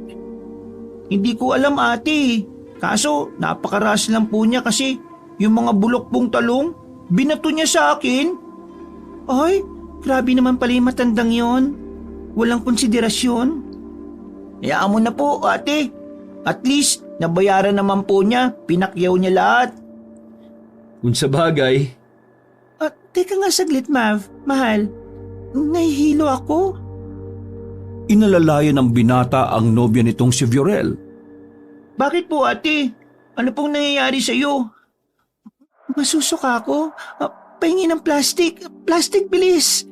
Hindi ko alam, ate. Kaso, napakaras lang po niya kasi yung mga bulok pong talong, binato niya sa akin. Ay, grabe naman pala yung matandang yon. Walang konsiderasyon. Hayaan mo na po, ate. At least, nabayaran naman po niya. Pinakyaw niya lahat. Kung sa bagay. Teka nga saglit, Mav. Mahal, nahihilo ako. Inalalayan ng binata ang nobya nitong si Viorel. Bakit po, ate? Ano pong nangyayari sa iyo? Masusuka ako. Pahingi ng plastic. Plastic, bilis.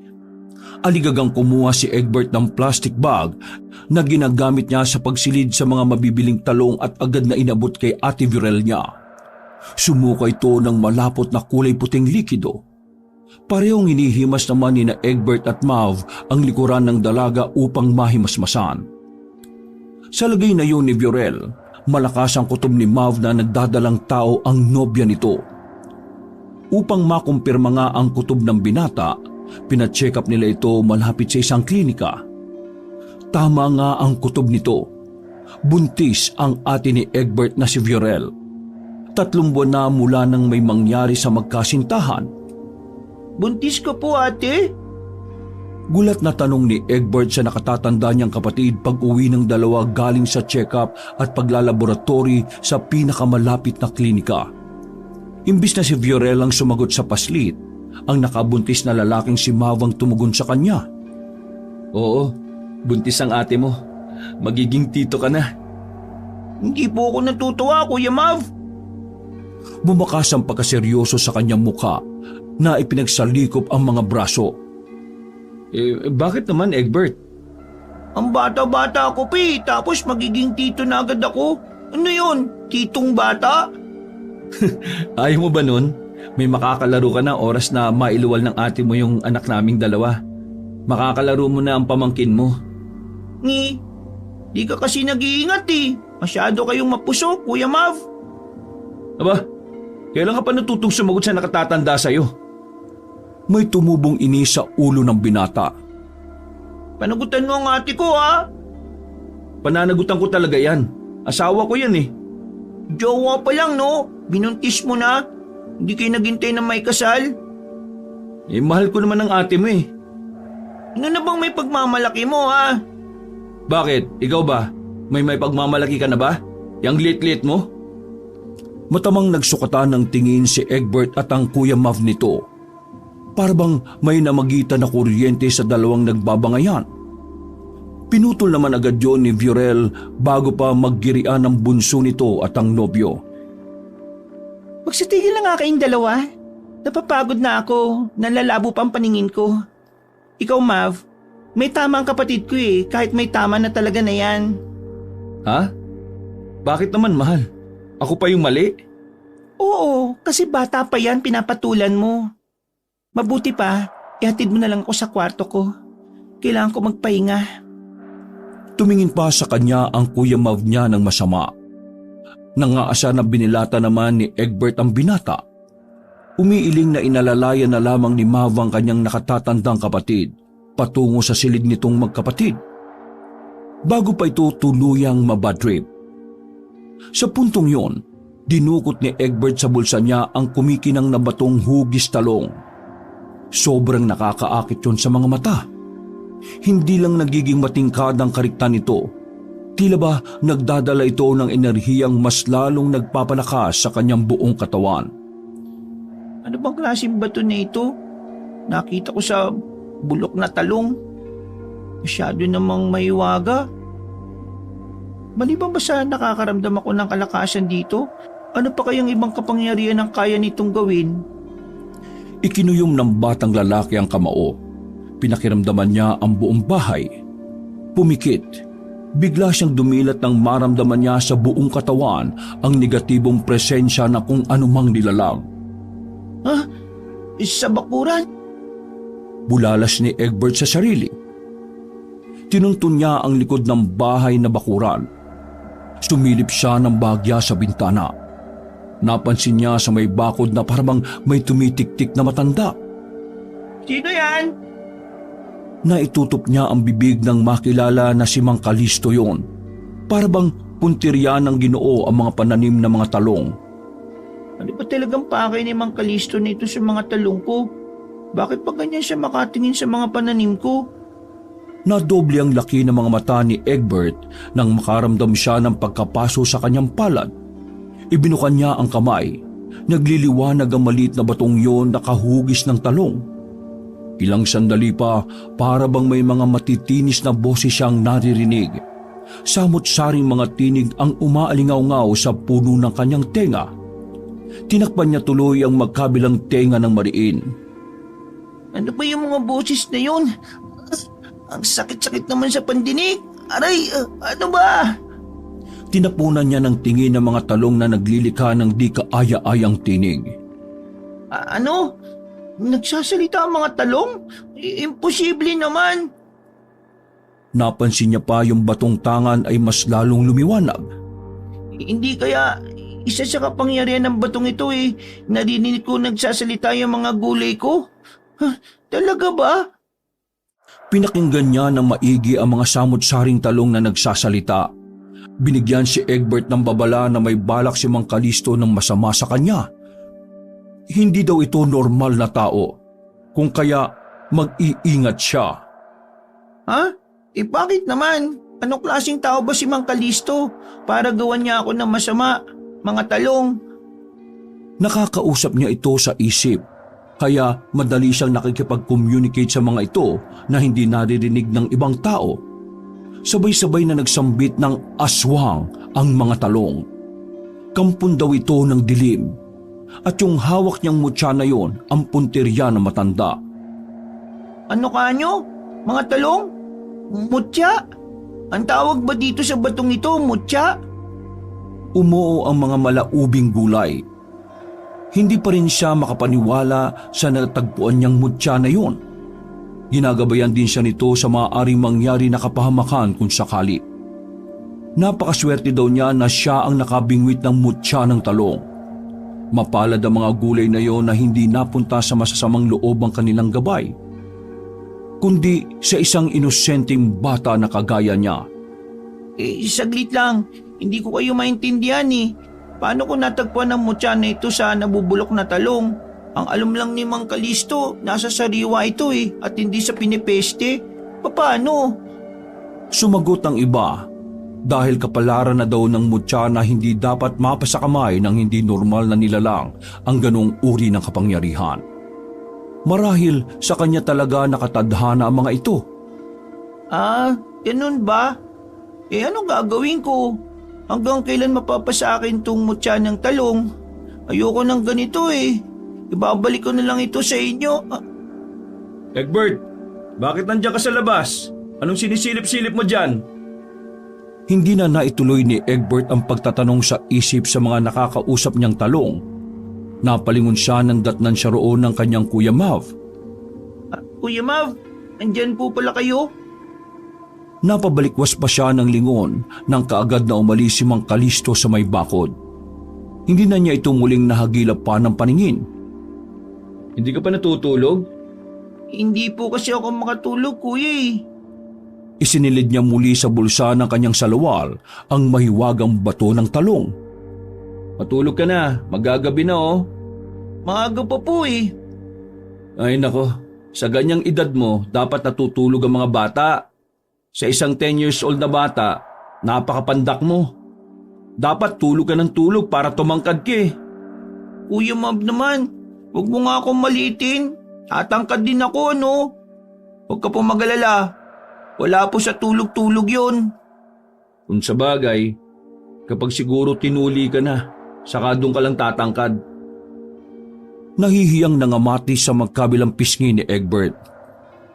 Aligagang kumuha si Egbert ng plastic bag na ginagamit niya sa pagsilid sa mga mabibiling talong at agad na inabot kay Ate Viorel niya. Sumuka ito ng malapot na kulay puting likido. Parehong hinihimas naman ni na Egbert at Mav ang likuran ng dalaga upang mahimasmasan. Sa lagay na yun ni Viorel, malakas ang kutob ni Mav na nagdadalang tao ang nobya nito. Upang makumpirma nga ang kutob ng binata, pina-check up nila ito malapit sa isang klinika. Tama nga ang kutob nito. Buntis ang ate ni Egbert na si Viorel. 3 buwan na mula nang may mangyari sa magkasintahan. Buntis ka po, ate? Gulat na tanong ni Egbert sa nakatatanda niyang kapatid pag uwi ng dalawa galing sa check-up at paglalaboratory sa pinakamalapit na klinika. Imbis na si Viorel ang sumagot sa paslit, ang nakabuntis na lalaking si Mavang tumugon sa kanya. Oo, buntis ang ate mo. Magiging tito ka na. Hindi po ako natutuwa, Kuya Mav. Bumakas ang pagkaseryoso sa kanyang mukha na ipinagsalikop ang mga braso. Bakit naman, Egbert? Ang bata-bata ako, Pi, tapos magiging tito na agad ako. Ano yun? Titong bata? Ayaw mo ba nun? May makakalaro ka na oras na mailuwal ng ate mo yung anak naming dalawa. Makakalaro mo na ang pamangkin mo. Di ka kasi nag-iingat eh. Masyado kayong mapuso, Kuya Mav. Aba, kailan ka pa natutong sumagot sa nakatatanda sa'yo? May tumubong ini sa ulo ng binata. Panagutan mo ang ate ko, ha? Pananagutan ko talaga yan. Asawa ko yan eh. Jowa pa lang, no? Binuntis mo na. Hindi kayo naghintay na may kasal. Mahal ko naman ang ate mo eh. Ano na bang may pagmamalaki mo, ha? Bakit? Ikaw ba? May pagmamalaki ka na ba? Yang lit-lit mo? Matamang nagsukatan ng tingin si Egbert at ang Kuya Mav nito. Para bang may namagitan na kuryente sa dalawang nagbabangayan. Pinutol naman agad yon ni Viorel bago pa maggirian ng bunso nito at ang nobyo. Magsitigil na nga kayong dalawa. Napapagod na ako. Nalalabo pa ang paningin ko. Ikaw, Mav, may tama ang kapatid ko eh. Kahit may tama na talaga na yan. Ha? Bakit naman, mahal? Ako pa yung mali? Oo, kasi bata pa yan, pinapatulan mo. Mabuti pa, ihatid mo na lang ako sa kwarto ko. Kailangan ko magpahinga. Tumingin pa sa kanya ang Kuya Mav niya ng masama. Nangaasa na binilata naman ni Egbert ang binata. Umiiling na inalalayan na lamang ni Mav ang kanyang nakatatandang kapatid patungo sa silid nitong magkapatid. Bago pa ito tuluyang mabadtrip. Sa puntong yon, dinukot ni Egbert sa bulsa niya ang kumikinang na batong hugis talong. Sobrang nakakaakit yon sa mga mata. Hindi lang nagiging matingkad ang kariktan nito. Tila ba nagdadala ito ng enerhiyang mas lalong nagpapalakas sa kanyang buong katawan. Ano bang klaseng bato na ito? Nakita ko sa bulok na talong. Masyado namang maiwaga. Maliban ba sa nakakaramdam ako ng kalakasan dito? Ano pa kayang ibang kapangyarihan ang kaya nitong gawin? Ikinuyom ng batang lalaki ang kamao. Pinakiramdaman niya ang buong bahay. Pumikit. Bigla siyang dumilat nang maramdaman niya sa buong katawan ang negatibong presensya na kung anumang nilalang. Ha? Sa bakuran? Bulalas ni Egbert sa sarili. Tinuntun niya ang likod ng bahay na bakuran. Sumilip siya ng bahagya sa bintana. Napansin niya sa may bakod na parang may tumitik-tik na matanda. Sino yan? Naitutup niya ang bibig ng makilala na si Mang Kalisto yon. Para bang puntirya ng Ginoo ang mga pananim na mga talong. Ano ba talagang pakay ni Mang Kalisto nito sa mga talong ko? Bakit pa ganyan siya makatingin sa mga pananim ko? Nadoble ang laki ng mga mata ni Egbert nang makaramdam siya ng pagkapaso sa kanyang palad. Ibinukan niya ang kamay. Nagliliwanag ang maliit na batong yon na kahugis ng talong. Ilang sandali pa, para bang may mga matitinis na boses siyang naririnig. Samot-saring mga tinig ang umaalingaw-ngaw sa puno ng kanyang tenga. Tinakpan niya tuloy ang magkabilang tenga ng mariin. Ano ba yung mga boses na yun? Ang sakit-sakit naman sa pandinig. Aray, ano ba? Tinapunan niya ng tingin ng mga talong na naglilikha ng di kaaya-ayang tinig. Ano? Nagsasalita ang mga talong? Imposible naman. Napansin niya pa yung batong tangan ay mas lalong lumiwanag. Hindi kaya isa sa kapangyarihan ng batong ito eh. Narinig ko nagsasalita yung mga gulay ko. Talaga ba? Pinakinggan niya ng maigi ang mga samot-saring talong na nagsasalita. Binigyan si Egbert ng babala na may balak si Mang Kalisto ng masama sa kanya. Hindi daw ito normal na tao, kung kaya mag-iingat siya. Ha? Bakit naman? Anong klaseng tao ba si Mang Kalisto para gawan niya ako ng masama, mga talong? Nakakausap niya ito sa isip, kaya madali siyang nakikipag-communicate sa mga ito na hindi naririnig ng ibang tao. Sabay-sabay na nagsambit ng aswang ang mga talong. Kampun daw ito ng dilim, at yung hawak niyang mutya na yon ang puntirya na matanda. Ano kanyo? Mga talong? Mutya? Ang tawag ba dito sa batong ito, mutya? Umuo ang mga malaubing gulay. Hindi pa rin siya makapaniwala sa natagpuan niyang mutya na yun. Ginagabayan din siya nito sa maaaring mangyari na kapahamakan kung sakali. Napakaswerte daw niya na siya ang nakabingwit ng mutya ng talong. Mapalad ang mga gulay na yon na hindi napunta sa masasamang loob ang kanilang gabay, kundi sa isang inosenteng bata na kagaya niya. Saglit lang. Hindi ko kayo maintindihan eh. Paano ko natagpuan ang mutya na ito sa nabubulok na talong? Ang alam lang ni Mang Kalisto, nasa sariwa ito at hindi sa pinipeste. Paano? Sumagot ang iba, dahil kapalaran na daw ng mutya na hindi dapat mapasakamay ng hindi normal na nilalang ang ganong uri ng kapangyarihan. Marahil sa kanya talaga nakatadhana ang mga ito. Ganun ba? Anong gagawin ko? Hanggang kailan mapapasa akin tong mutya ng talong? Ayoko ng ganito Ibabalik ko na lang ito sa inyo. Egbert, bakit nandiyan ka sa labas? Anong sinisilip-silip mo dyan? Hindi na naituloy ni Egbert ang pagtatanong sa isip sa mga nakakausap niyang talong. Napalingon siya nang datnan siya roon ng kanyang Kuya Mav. Kuya Mav, andyan po pala kayo? Napabalikwas pa siya ng lingon nang kaagad na umalis si Mang Kalisto sa may bakod. Hindi na niya ito muling nahagilap pa ng paningin. Hindi ka pa natutulog? Hindi po kasi ako makatulog, kuya Isinilid niya muli sa bulsa ng kanyang salawal ang mahiwagang bato ng talong. Matulog ka na, magagabi na Maaga pa po Ay nako, sa ganyang edad mo, dapat natutulog ang mga bata. Sa isang 10 years old na bata, napakapandak mo. Dapat tulog ka ng tulog para tumangkad ka Kuya Mav naman, huwag mo nga akong maliitin. Tatangkad din ako, Huwag ka po magalala. Wala po sa tulog-tulog yon. Kung sa bagay, kapag siguro tinuli ka na, saka doon ka lang tatangkad. Nahihiyang nangamati sa magkabilang pisngi ni Egbert.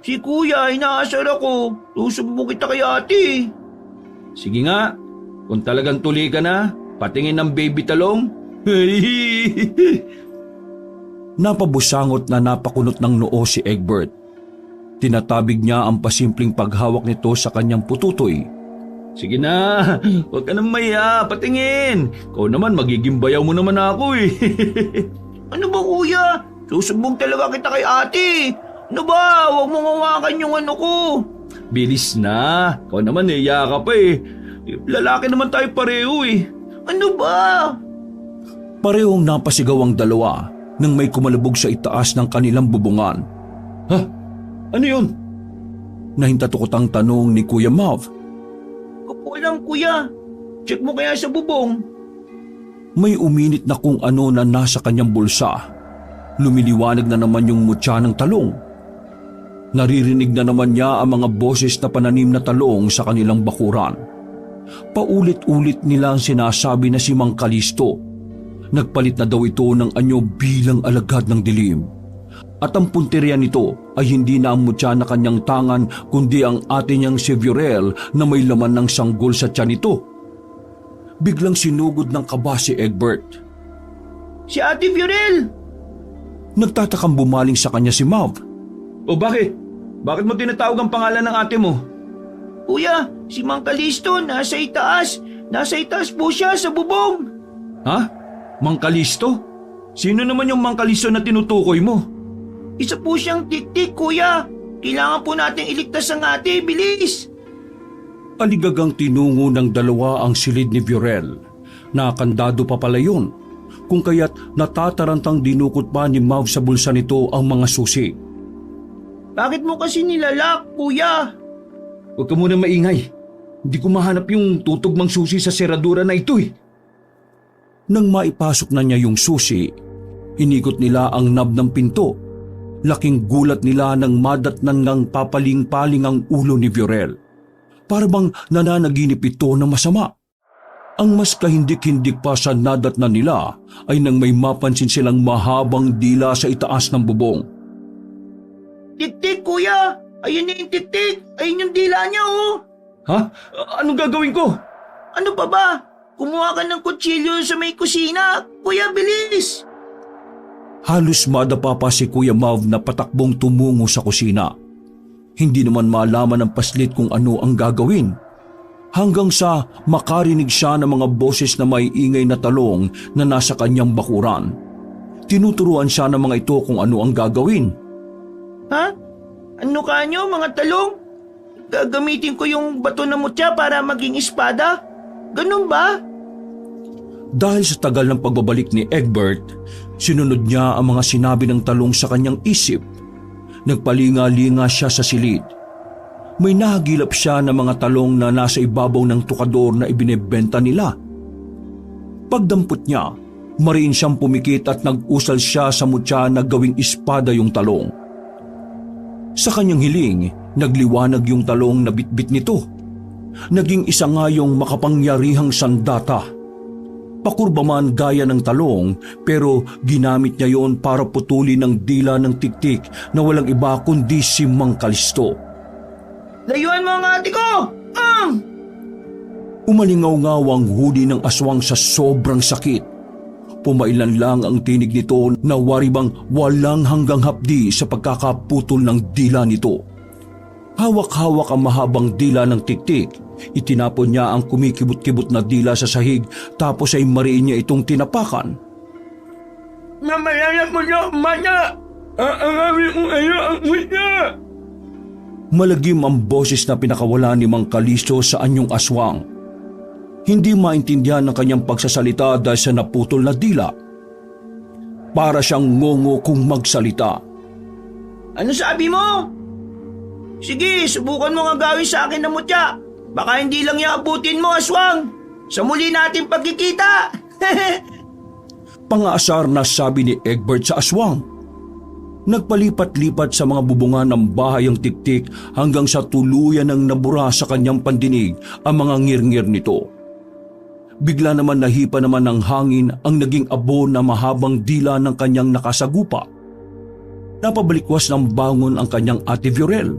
Si kuya, inaasar ako. Susumbong kita kay ate. Sige nga, kung talagang tuli ka na, patingin ng baby talong. Napabusangot na napakunot ng noo si Egbert. Tinatabig niya ang pasimpleng paghawak nito sa kanyang pututoy. Sige na, huwag ka nang maya, patingin. Ikaw naman, magiging bayaw mo naman ako Ano ba kuya? Susumbong talaga kita kay ate. Ano ba? Huwag mong hawakan yung ano ko. Bilis na, ikaw naman yaka pa Lalaki naman tayo pareho Ano ba? Parehong napasigaw ang dalawa nang may kumalabog sa itaas ng kanilang bubungan. Ha? Ano yun? Nahintatukot ang tanong ni Kuya Mav. Ko po alam kuya. Check mo kaya sa bubong. May uminit na kung ano na nasa kanyang bulsa. Lumiliwanag na naman yung mutya ng talong. Naririnig na naman niya ang mga boses na pananim na talong sa kanilang bakuran. Paulit-ulit nilang sinasabi na si Mang Kalisto. Nagpalit na daw ito ng anyo bilang alagad ng dilim. At ang punteriya nito ay hindi na ang mutya na kanyang tangan kundi ang ate niyang si Viorel na may laman ng sanggol sa tiyan nito. Biglang sinugod ng kaba si Egbert. Si ate Viorel! Nagtatakang bumaling sa kanya si Mav. O bakit? Bakit mo tinatawag ang pangalan ng ate mo? Kuya, si Mang Kalisto nasa itaas. Nasa itaas po siya sa bubong. Ha? Mang Kalisto? Sino naman yung Mang Kalisto na tinutukoy mo? Isa po siyang tik-tik, kuya. Kailangan po nating iligtas ang ate. Bilis! Aligagang tinungo ng dalawa ang silid ni Viorel. Nakandado pa pala yun, kung kaya't natatarantang dinukot pa ni Mav sa bulsa nito ang mga susi. Bakit mo kasi nilalak, kuya? Huwag ka muna maingay. Hindi ko mahanap yung tutugmang susi sa seradura na ito eh. Nang maipasok na niya yung susi, inikot nila ang knob ng pinto. Laking gulat nila nang madatnan ng papaling-paling ang ulo ni Viorel. Para bang nananaginip ito na masama. Ang mas kahindik-hindik pa sa nadatnan nila ay nang may mapansin silang mahabang dila sa itaas ng bubong. Tik-tik, kuya! Ayun na yung tik-tik! Ayun yung dila niya, oh! Ha? Anong gagawin ko? Ano pa ba? Kumuha ka ng kutsilyo sa may kusina! Kuya, bilis! Halos madapa pa si Kuya Mav na patakbong tumungo sa kusina. Hindi naman malaman ng paslit kung ano ang gagawin. Hanggang sa makarinig siya ng mga boses na may ingay na talong na nasa kanyang bakuran. Tinuturuan siya ng mga ito kung ano ang gagawin. Ha? Ano kanyo, mga talong? Gagamitin ko yung bato na mutya para maging espada? Ganun ba? Dahil sa tagal ng pagbabalik ni Egbert, sinunod niya ang mga sinabi ng talong sa kanyang isip. Nagpalinga-linga siya sa silid. May nahagilap siya ng mga talong na nasa ibabaw ng tukador na ibinebenta nila. Pagdampot niya, mariin siyang pumikit at nag-usal siya sa mutya na gawing espada yung talong. Sa kanyang hiling, nagliwanag yung talong na bitbit nito. Naging isa nga yung makapangyarihang sandata. Pakurba man gaya ng talong, pero ginamit niya yon para putulin ang dila ng tiktik na walang iba kundi si Mang Kalisto. Layuan mo ang ate ko! Umalingaw-ngaw ang hudi ng aswang sa sobrang sakit. Pumailan lang ang tinig nito na waribang walang hanggang hapdi sa pagkakaputol ng dila nito. Hawak-hawak ang mahabang dila ng tiktik. Itinapon niya ang kumikibot-kibot na dila sa sahig tapos ay mariin niya itong tinapakan. Mamaya mo na, mana! Aangawin mo ang niya! Malagim ang boses na pinakawala ni Mang Kalisto sa anyong aswang. Hindi maintindihan ng kanyang pagsasalita dahil sa naputol na dila. Para siyang ngongo kung magsalita. Ano sabi mo? Sige, subukan mo nga gawin sa akin na mutya. Baka hindi lang iabutin mo, aswang. Sa muli natin pagkikita. Pangaasar na sabi ni Egbert sa aswang. Nagpalipat-lipat sa mga bubungan ng bahay ang tiktik hanggang sa tuluyan ng nabura sa kanyang pandinig ang mga ngir-ngir nito. Bigla naman nahipa naman ng hangin ang naging abo na mahabang dila ng kanyang nakasagupa. Napabalikwas ng bangon ang kanyang ate Viorel.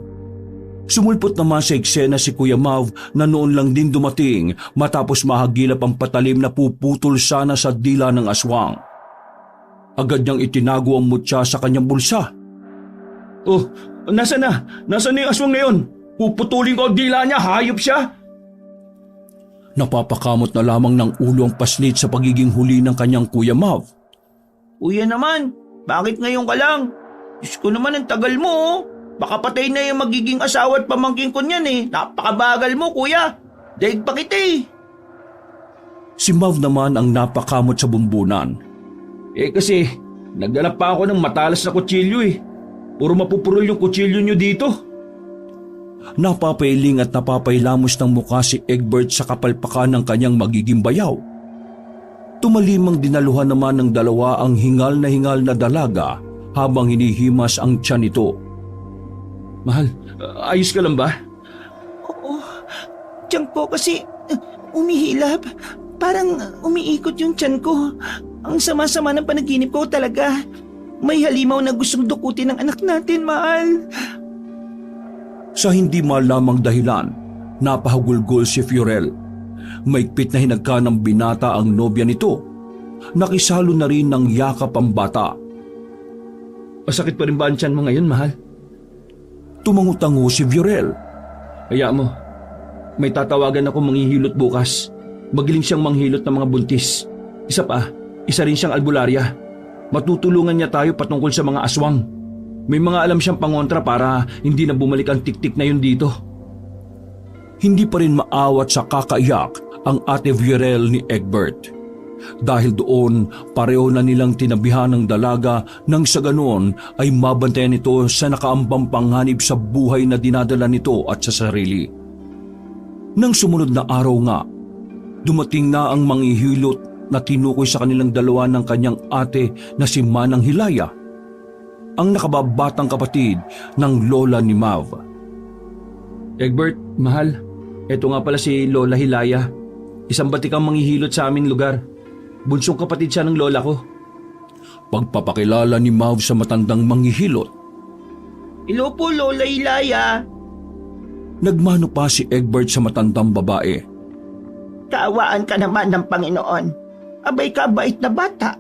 Sumulpot naman sa eksena si Kuya Mav na noon lang din dumating matapos mahagilap ang patalim na puputol sana sa dila ng aswang. Agad niyang itinago ang mutya sa kanyang bulsa. Oh, nasa na? Nasa na yung aswang ngayon? Puputulin ko ang dila niya, hayop siya! Napapakamot na lamang ng ulo ang paslit sa pagiging huli ng kanyang Kuya Mav. Kuya naman, bakit ngayon ka lang? Diyos ko naman ang tagal mo, oh. Baka patay na yung magiging asawa at pamangkin ko niyan eh. Napakabagal mo, kuya. Daig pa kita eh. Si Mav naman ang napakamot sa bumbunan. Kasi, naghanap pa ako ng matalas na kutsilyo eh. Puro mapupurol yung kutsilyo nyo dito. Napapailing at napapailamos ng mukha si Egbert sa kapalpakan ng kanyang magiging bayaw. Tumalimang dinaluhan naman ng dalawa ang hingal na dalaga habang hinihimas ang tiyan nito. Mahal, ayos ka lang ba? Oo, tiyan ko kasi umihilap. Parang umiikot yung tiyan ko. Ang sama-sama ng panaginip ko talaga. May halimaw na gustong dukutin ng anak natin, mahal. Sa hindi malamang dahilan, napahagulgol si Fiorel. Maigpit na hinagka ng binata ang nobya nito. Nakisalo na rin ng yakap ang bata. Masakit pa rin ba ang tiyan mo ngayon, mahal? Tumangutango si Fiorel. Hayaan mo, may tatawagan ako manghihilot bukas. Magaling siyang manghilot ng mga buntis. Isa rin siyang albularya. Matutulungan niya tayo patungkol sa mga aswang. May mga alam siyang pangontra para hindi na bumalik ang tiktik na yun dito. Hindi pa rin maawat sa kakaiyak ang ate Fiorel ni Egbert. Dahil doon, pareho na nilang tinabihan ng dalaga nang sa ganoon ay mabantayan ito sa nakaambang panganib sa buhay na dinadala nito at sa sarili. Nang sumunod na araw nga, dumating na ang manghihilot na tinukoy sa kanilang dalawa ng kanyang ate na si Manang Hilaya, ang nakababatang kapatid ng lola ni Mav. Egbert, mahal, eto nga pala si Lola Hilaya. Isang batikang manghihilot sa aming lugar. Bunsong kapatid siya ng lola ko. Pagpapakilala ni Mav sa matandang manghihilot, Hello po, Lola Hilaya. nagmano pa si Egbert sa matandang babae. Kaawaan ka naman ng Panginoon. Abay ka, bait na bata.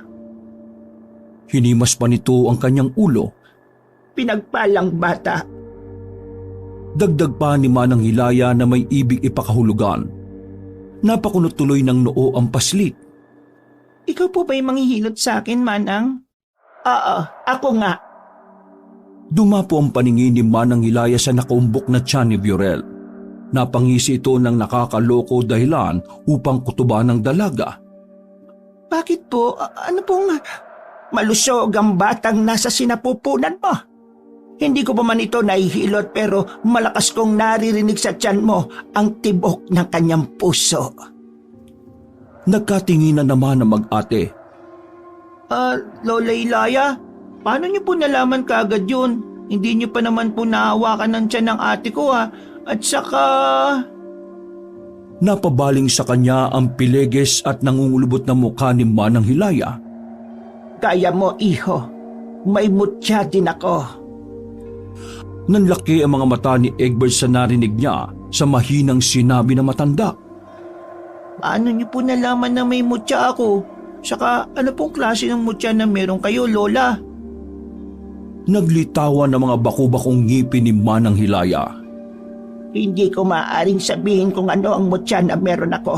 Hinimas pa nito ang kanyang ulo. Pinagpalang bata. Dagdag pa ni Manang Hilaya na may ibig ipakahulugan. Napakunot tuloy ng noo ang paslit. Ikaw po ba'y manghihilot sa akin, Manang? Oo, ako nga. Dumapo ang paningin ni Manang Hilaya sa nakaumbok na tiyan ni Viorel. Napangisi ito ng nakakaloko dahilan upang kutuban ng dalaga. Bakit po? Ano pong malusog ang batang nasa sinapupunan mo? Hindi ko pa man ito nahihilot pero malakas kong naririnig sa tiyan mo ang tibok ng kanyang puso. Nagkatinginan naman ang mag-ate. Lola Ilaya, paano niyo po nalaman kaagad yun? Hindi niyo pa naman po nahawakan ng tiyan ng ate ko ha. At saka... Napabaling sa kanya ang pileges at nangungulubot na mukha ni Manang Hilaya. Kaya mo, iho. May mutya din ako. Nanlaki ang mga mata ni Egbert sa narinig niya sa mahinang sinabi ng matanda. Paano niyo po nalaman na may mutya ako? Saka ano pong klase ng mutya na meron kayo, Lola? Naglitawan ng mga baku-bakong ngipin ni Manang Hilaya. Hindi ko maaaring sabihin kung ano ang mutya na meron ako.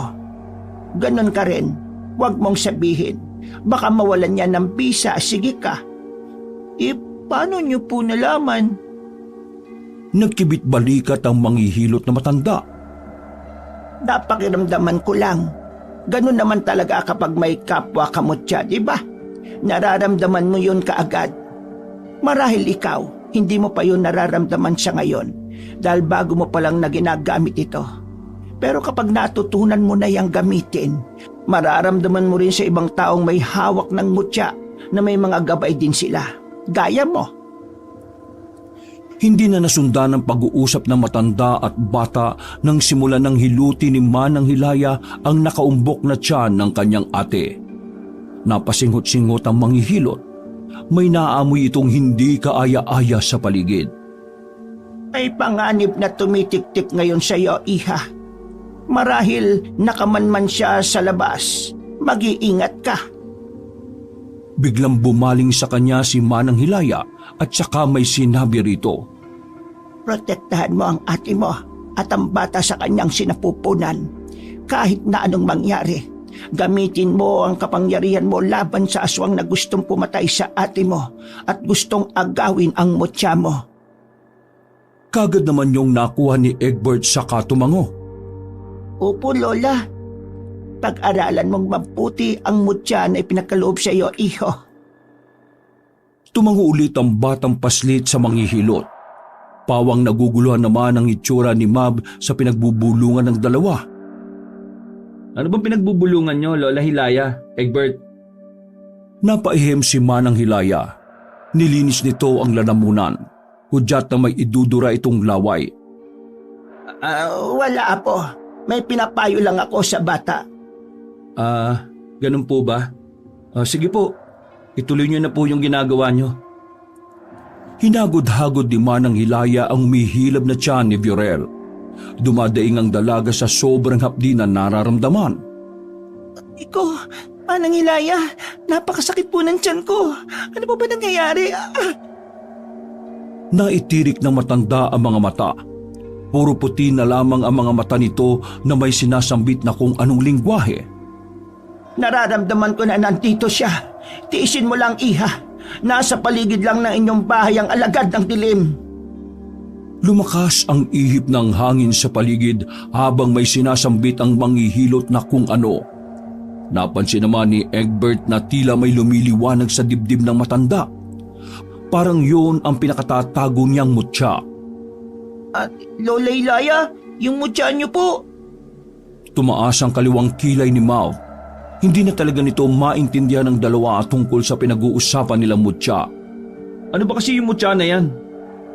Ganon ka rin. Huwag mong sabihin. Baka mawalan niya ng bisa. Sige ka. Paano niyo po nalaman? Nagkibit balikat ang manghihilot na matanda. Napakiramdaman ko lang. Ganon naman talaga kapag may kapwa kamutya, di ba? Nararamdaman mo yun kaagad. Marahil ikaw, hindi mo pa yun nararamdaman sa ngayon dahil bago mo palang na ginagamit ito. Pero kapag natutunan mo na yang gamitin, mararamdaman mo rin sa ibang taong may hawak ng mutya na may mga gabay din sila. Gaya mo. Hindi na nasundan ang pag-uusap ng matanda at bata nang simulan ng hiluti ni Manang Hilaya ang nakaumbok na tiyan ng kanyang ate. Napasinghot-singhot ang manghihilot. May naamoy itong hindi kaaya-aya sa paligid. May panganib na tumitik-tik ngayon sa iyo, iha. Marahil nakamanman siya sa labas. Mag-iingat ka. Biglang bumaling sa kanya si Manang Hilaya at saka may sinabi rito. Protektahan mo ang ate mo at ang bata sa kanyang sinapupunan. Kahit na anong mangyari, gamitin mo ang kapangyarihan mo laban sa aswang na gustong pumatay sa ate mo at gustong agawin ang mutya mo. Kagad naman yung nakuha ni Egbert sa katumango. Opo, Lola. Pag-aralan mong mabuti ang mutya na ipinakaloob sa iyo, iho. Tumango ulit ang batang paslit sa manghihilot. Pawang naguguluhan naman ang itsura ni Mab sa pinagbubulungan ng dalawa. Ano bang pinagbubulungan nyo, Lola Hilaya, Egbert? Napaihim si Manang Hilaya. Nilinis nito ang lalamunan. Hudyat na may idudura itong laway. Wala po. May pinapayo lang ako sa bata. Ganun po ba? Sige po, ituloy nyo na po yung ginagawa nyo. Hinagod-hagod ni Manang Hilaya ang umihilab na tiyan ni Viorel. Dumadaing ang dalaga sa sobrang hapdi na nararamdaman. Iko, Manang Hilaya, napakasakit po ng tiyan ko. Ano po ba nangyayari? Naitirik ng matanda ang mga mata. Puro puti na lamang ang mga mata nito na may sinasambit na kung anong lingwahe. Nararamdaman ko na nandito siya. Tiisin mo lang, iha. Nasa paligid lang ng inyong bahay ang alagad ng dilim. Lumakas ang ihip ng hangin sa paligid habang may sinasambit ang manghihilot na kung ano. Napansin naman ni Egbert na tila may lumiliwanag sa dibdib ng matanda. Parang yun ang pinakatatago niyang mutya. Lola Ilaya, yung mutya niyo po. Tumaas ang kaliwang kilay ni Mav. Hindi na talaga nito maintindihan ng dalawa tungkol sa pinag-uusapan nilang mutya. Ano ba kasi yung mutya na yan?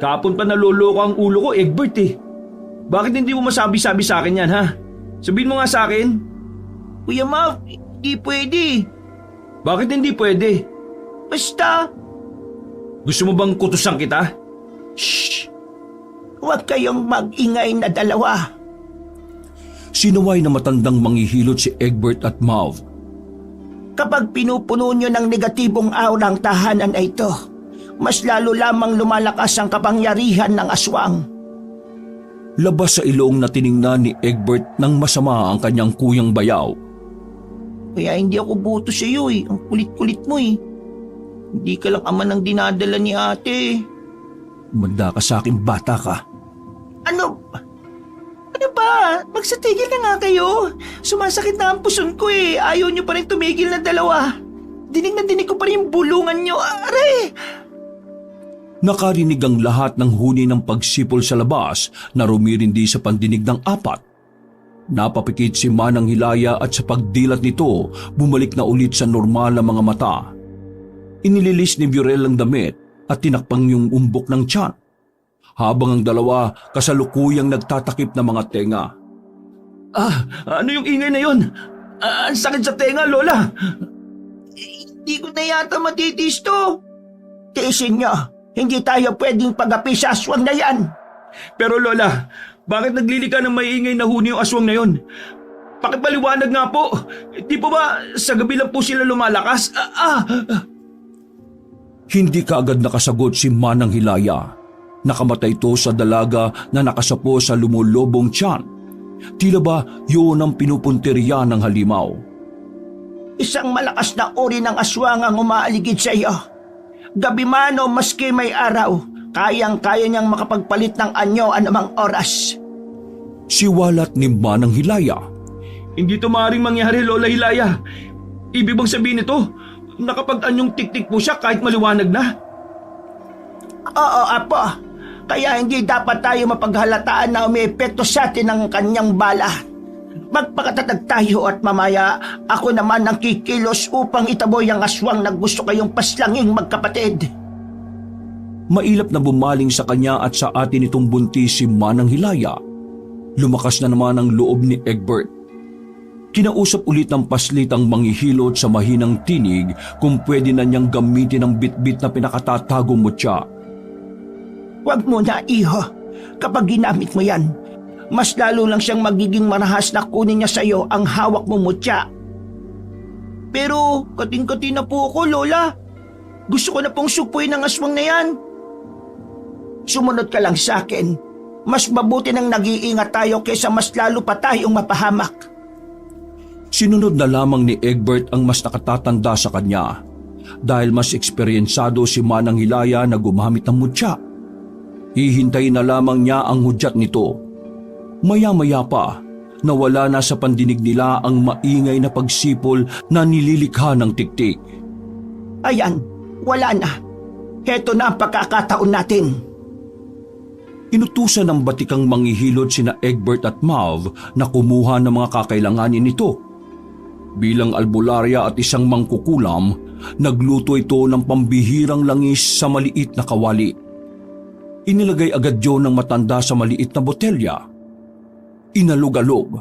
Kahapon pa naloloko ang ulo ko, Egbert eh. Bakit hindi mo masabi-sabi sa akin yan, ha? Sabihin mo nga sa akin. Kuya Mav, hindi pwede. Bakit hindi pwede? Basta, Gusto mo bang kutusan kita? shh! Huwag kayong mag-ingay na dalawa. Sinaway na matandang manghihilot si Egbert at Mav. Kapag pinupuno nyo ng negatibong aura ang tahanan na ito, mas lalo lamang lumalakas ang kapangyarihan ng aswang. Labas sa ilong na tiningnan ni Egbert ng masama ang kanyang kuyang bayaw. Kaya hindi ako buto sa iyo eh. Ang kulit-kulit mo eh. Hindi ka lang ama ng dinadala ni ate. Manda ka sa akin, bata ka. Ano? Ano ba? Magsatigil na nga kayo. Sumasakit na ang puson ko eh. Ayaw nyo pa rin tumigil na dalawa. Dinig na dinig ko pa rin yung bulungan nyo. Aray! Nakarinig ang lahat ng huni ng pagsipol sa labas na rumirindi sa pandinig ng apat. Napapikit si Manang Hilaya at sa pagdilat nito, bumalik na ulit sa normal na mga mata. Inililis ni Burel ang damit at tinakpang yung umbok ng tiyan, habang ang dalawa kasalukuyang nagtatakip na mga tenga. Ano yung ingay na yun? Ang sakit sa tenga, Lola. Hindi ko na yata matitis to. Tiisin nyo. Hindi tayo pwedeng pag-api sa aswang na yan. Pero Lola, bakit naglilika ng maiingay na huni yung aswang na yun? Pakipaliwanag nga po. Di po ba sa gabi lang po sila lumalakas? Hindi kaagad nakasagot si Manang Hilaya. Nakamatay ito sa dalaga na nakasapo sa lumulobong tiyan. Tila ba yun ang pinupunteriya ng halimaw? Isang malakas na uri ng aswang ang umaaligid sa iyo. Gabi man o maski may araw, kayang-kaya niyang makapagpalit ng anyo anumang oras. Siwalat ni Manang Hilaya. Hindi ito maaaring mangyari, Lola Hilaya. Ibig bang sabihin nito, nakapag-anyong tik-tik po siya kahit maliwanag na? Oo, apo. Kaya hindi dapat tayo mapaghalataan na umiepekto sa atin ang kanyang bala. Magpakatatag tayo at mamaya ako naman ang kikilos upang itaboy ang aswang na gusto kayong paslanging magkapatid. Mailap na bumaling sa kanya at sa atin itong buntis si Manang Hilaya. Lumakas na naman ang loob ni Egbert. Kinausap ulit ng paslit ang manghihilot sa mahinang tinig kung pwede na niyang gamitin ang bitbit na pinakatatagong mutya. Huwag mo na, iho. Kapag ginamit mo yan, mas lalo lang siyang magiging marahas na kunin niya sa iyo ang hawak mo mutya. Pero kating-kati na po ako, Lola. Gusto ko na pong supuin ang aswang na yan. Sumunod ka lang sa akin. Mas mabuti nang nag-iingat tayo kaysa mas lalo pa tayong mapahamak. Sinunod na lamang ni Egbert ang mas nakatatanda sa kanya dahil mas eksperyensado si Manang Hilaya na gumamit ng mutya. Hihintayin na lamang niya ang hudyat nito. Maya-maya pa, nawala na sa pandinig nila ang maingay na pagsipol na nililikha ng tiktik. Ayan, wala na. Heto na ang pagkakataon natin. Inutusan ng batikang manghihilot sina Egbert at Mav na kumuha ng mga kakailanganin nito. Bilang albularya at isang mangkukulam, nagluto ito ng pambihirang langis sa maliit na kawali. Inilagay agad yun ng matanda sa maliit na botelya. Inalog-alog.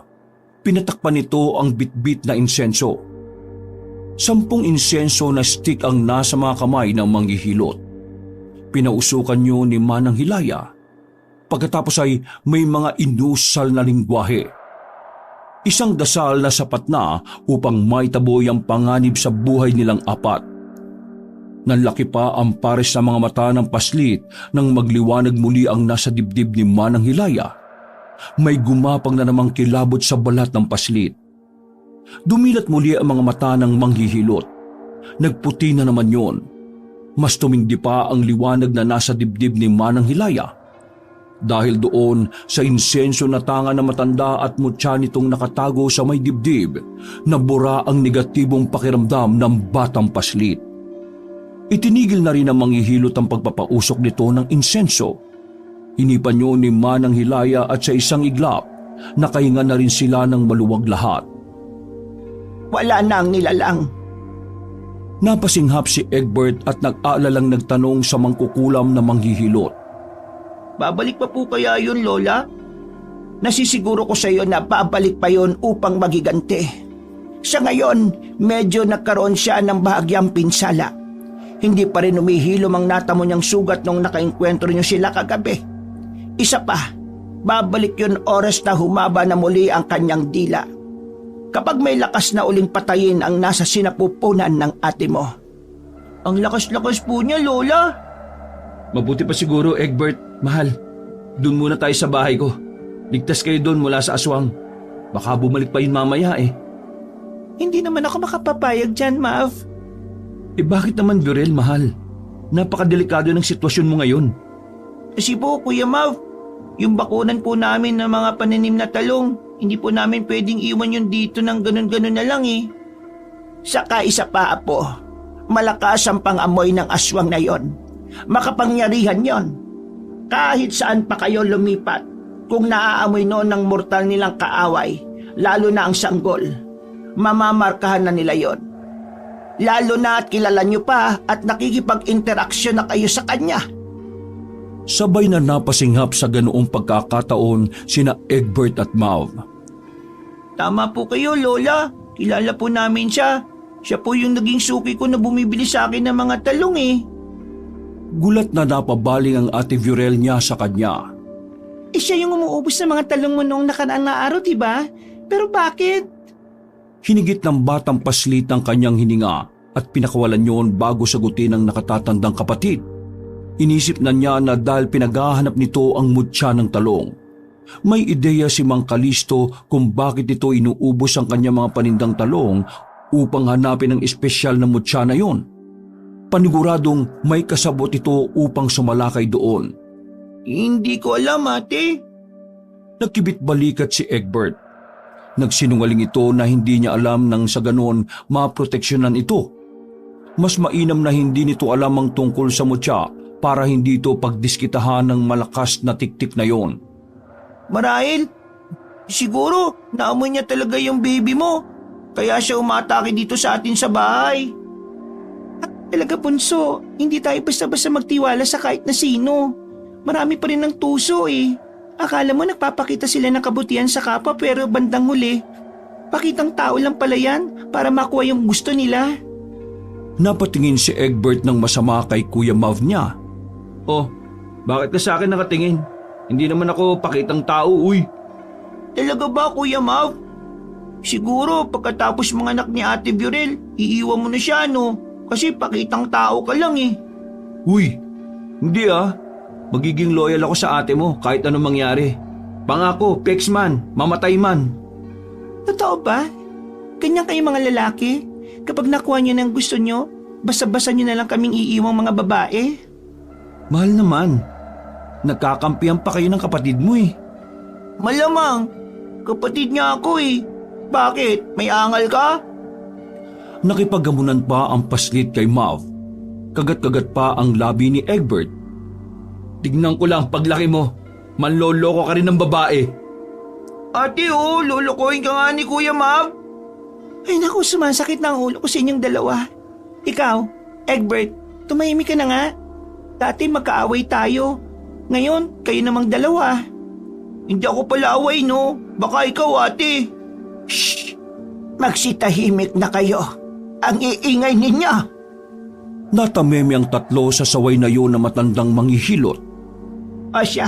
Pinatakpan nito ang bitbit na insenso. 10 insenso na stick ang nasa mga kamay ng manghihilot. Pinausukan niyo ni Manang Hilaya. Pagkatapos ay may mga inusal na lingwahe. Isang dasal na sapat na upang maitaboy ang panganib sa buhay nilang apat. Nanlaki pa ang pares sa mga mata ng paslit nang magliwanag muli ang nasa dibdib ni Manang Hilaya. May gumapang na namang kilabot sa balat ng paslit. Dumilat muli ang mga mata ng manghihilot. Nagputi na naman yon. Mas tumindi pa ang liwanag na nasa dibdib ni Manang Hilaya. Dahil doon sa insenso na tanga na matanda at mutya nitong nakatago sa may dibdib, nabura ang negatibong pakiramdam ng batang paslit. Itinigil na rin ang manghihilot ang pagpapausok nito ng insenso. Hinipan niyo ni Manang Hilaya at sa isang iglap, Nakahinga na rin sila ng maluwag lahat. Wala na ang nilalang. Napasinghap si Egbert at nag-aalalang nagtanong sa mangkukulam na manghihilot. Babalik pa po kaya yun, Lola? Nasisiguro ko sa iyo na babalik pa yun upang magiganti. Sa ngayon, medyo nagkaroon siya ng bahagyang pinsala. Hindi pa rin umihilom ang natamo niyang sugat nung nakainkwentro niyo sila kagabi. Isa pa, babalik yun oras na humaba na muli ang kanyang dila. Kapag may lakas na uling patayin ang nasa sinapupunan ng ate mo. Ang lakas-lakas po niya, Lola. Mabuti pa siguro, Egbert. Mahal, dun muna tayo sa bahay ko. Ligtas kayo dun mula sa aswang. Baka bumalik pa yun mamaya eh. Hindi naman ako makapapayag dyan, Mav. Bakit naman, Viorel, mahal? Napakadelikado ng sitwasyon mo ngayon. Kasi po, Kuya Mav, yung bakunan po namin ng mga pananim na talong, hindi po namin pwedeng iwan yun dito ng ganun-ganun na lang eh. Saka isa pa, Apo, malakas ang pangamoy ng aswang na yon. Makapangyarihan yon. Kahit saan pa kayo lumipat, kung naaamoy noon ng mortal nilang kaaway, lalo na ang sanggol, mamamarkahan na nila yon. Lalo na at kilala nyo pa at nakikipag-interaksyon na kayo sa kanya. Sabay na napasinghap sa ganoong pagkakataon sina Egbert at Mav. Tama po kayo, Lola. Kilala po namin siya. Siya po yung naging suki ko na bumibili sa akin ng mga talong eh. Gulat na napabaling ang ate Viorel niya sa kanya. Siya yung umuubos ng mga talong mo noong nakaraang na araw, diba? Pero bakit? Hinigit ng batang paslit ang kanyang hininga at pinakawalan yon bago sagutin ng nakatatandang kapatid. Inisip na niya na dahil pinaghahanap nito ang mutya ng talong. May ideya si Mang Kalisto kung bakit ito inuubos ang kanyang mga panindang talong upang hanapin ang espesyal na mutya na yon. Paniguradong may kasabot ito upang sumalakay doon. Hindi ko alam, ate. Nagkibit balikat si Egbert. Nagsinungaling ito na hindi niya alam nang sa ganon maproteksyonan ito. Mas mainam na hindi nito alam ang tungkol sa mutya para hindi ito pagdiskitahan ng malakas na tiktik na yon. Marahil, siguro naamoy niya talaga yung baby mo. Kaya siya umatake dito sa atin sa bahay. At talaga, Bunso, hindi tayo basta-basta magtiwala sa kahit na sino. Marami pa rin ng tuso eh. Akala mo nagpapakita sila ng kabutihan sa kapwa pero bandang huli, pakitang tao lang pala yan para makuha yung gusto nila. Napatingin si Egbert ng masama kay Kuya Mav niya. Oh, bakit ka sa akin nakatingin? Hindi naman ako pakitang tao, uy. Talaga ba, Kuya Mav? Siguro pagkatapos mga anak ni Ate Viorel, iiwan mo na siya, no? Kasi pakitang tao ka lang eh. Uy, hindi ah. Magiging loyal ako sa ate mo kahit anong mangyari. Pangako, pex man, mamatay man. Totoo ba? Ganyan kayo mga lalaki? Kapag nakuha nyo ng gusto nyo, basta-basta nyo na lang kaming iiwang mga babae? Mahal naman. Nagkakampihan pa kayo ng kapatid mo eh. Malamang, kapatid niya ako eh. Bakit? May angal ka? Nakipaggamunan pa ang paslit kay Mav. Kagat-kagat pa ang labi ni Egbert. Tignan ko lang paglaki mo. Manloloko ka rin ng babae. Ate lulukoyin ka nga ni Kuya Mav. Ay naku, sumasakit na ang ulo ko sa inyong dalawa. Ikaw, Egbert, tumahimik ka na nga. Dati magkaaway tayo. Ngayon, kayo namang dalawa. Hindi ako pala away, no? Baka ikaw, ate. Shh! Magsitahimik na kayo. Ang iingay ninyo. Natameme ang tatlo sa saway na yun na matandang manghihilot. Asya,